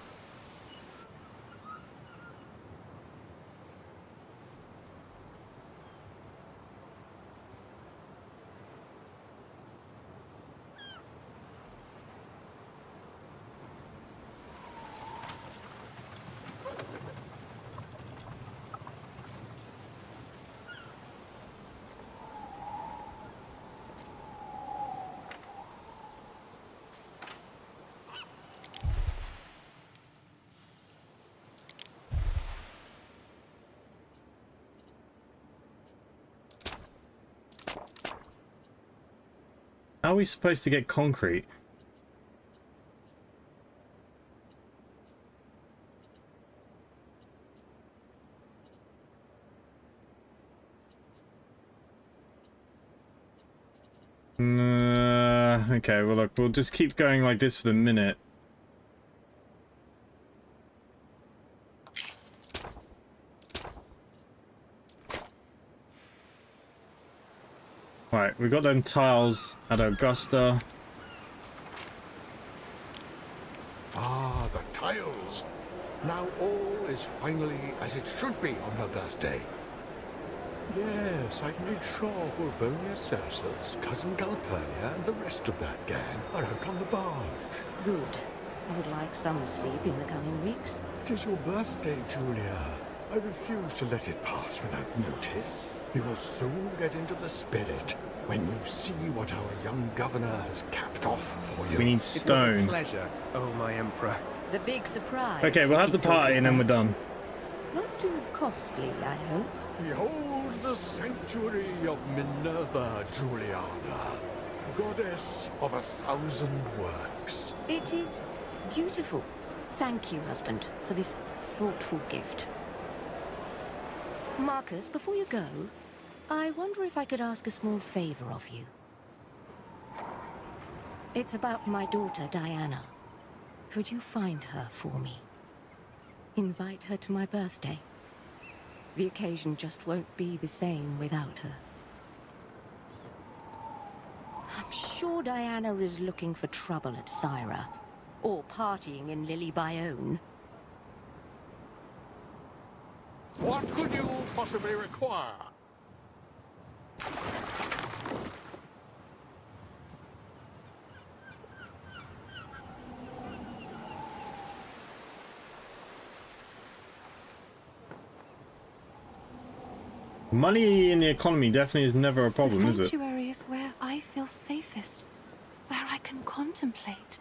How are we supposed to get concrete? Okay, well look, we'll just keep going like this for the minute. Right, we got them tiles at Augusta. Ah, the tiles. Now all is finally as it should be on her birthday. Yes, I've made sure Burbonia Cersus, cousin Galpernia, and the rest of that gang are out on the barge. Good. I would like some sleep in the coming weeks. It is your birthday, Julia. I refuse to let it pass without notice. You'll soon get into the spirit when you see what our young governor has capped off for you. We need It was stone. a pleasure, oh my emperor. The big surprise. Okay, we'll have the party and then we're done. Not too costly, I hope. Behold the sanctuary of Minerva Juliana, goddess of 1,000 works. It is beautiful. Thank you, husband, for this thoughtful gift. Marcus, before you go, I wonder if I could ask a small favor of you. It's about my daughter, Diana. Could you find her for me? Invite her to my birthday. The occasion just won't be the same without her. I'm sure Diana is looking for trouble at Syra, or partying in Lily Bayonne. What could you possibly require? Money in the economy definitely is never a problem, the is it? sanctuary is where I feel safest, where I can contemplate.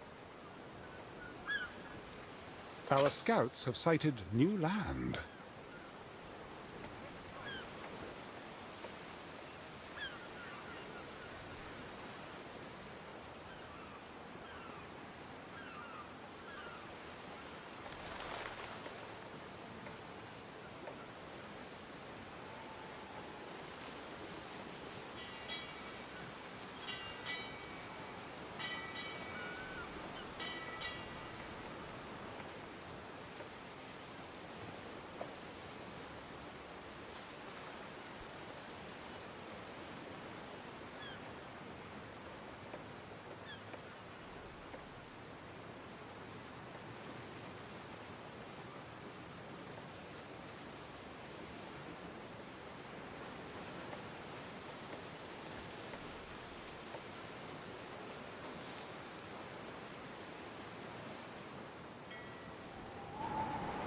Our scouts have sighted new land.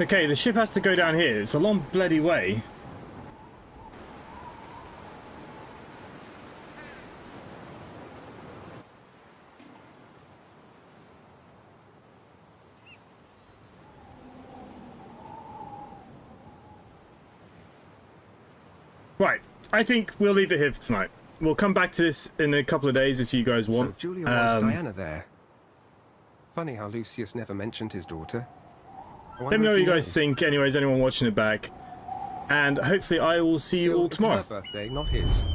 Okay, the ship has to go down here. It's a long bloody way. Right, I think we'll leave it here for tonight. We'll come back to this in a couple of days if you guys want. So Julia wants Diana there. Funny how Lucius never mentioned his daughter. Why Let me know what you refuse? guys think. Anyways, anyone watching it back. And hopefully I will see you all It's tomorrow. her birthday, not his.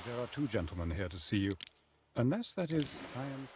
There are two gentlemen here to see you. Unless that is, I am...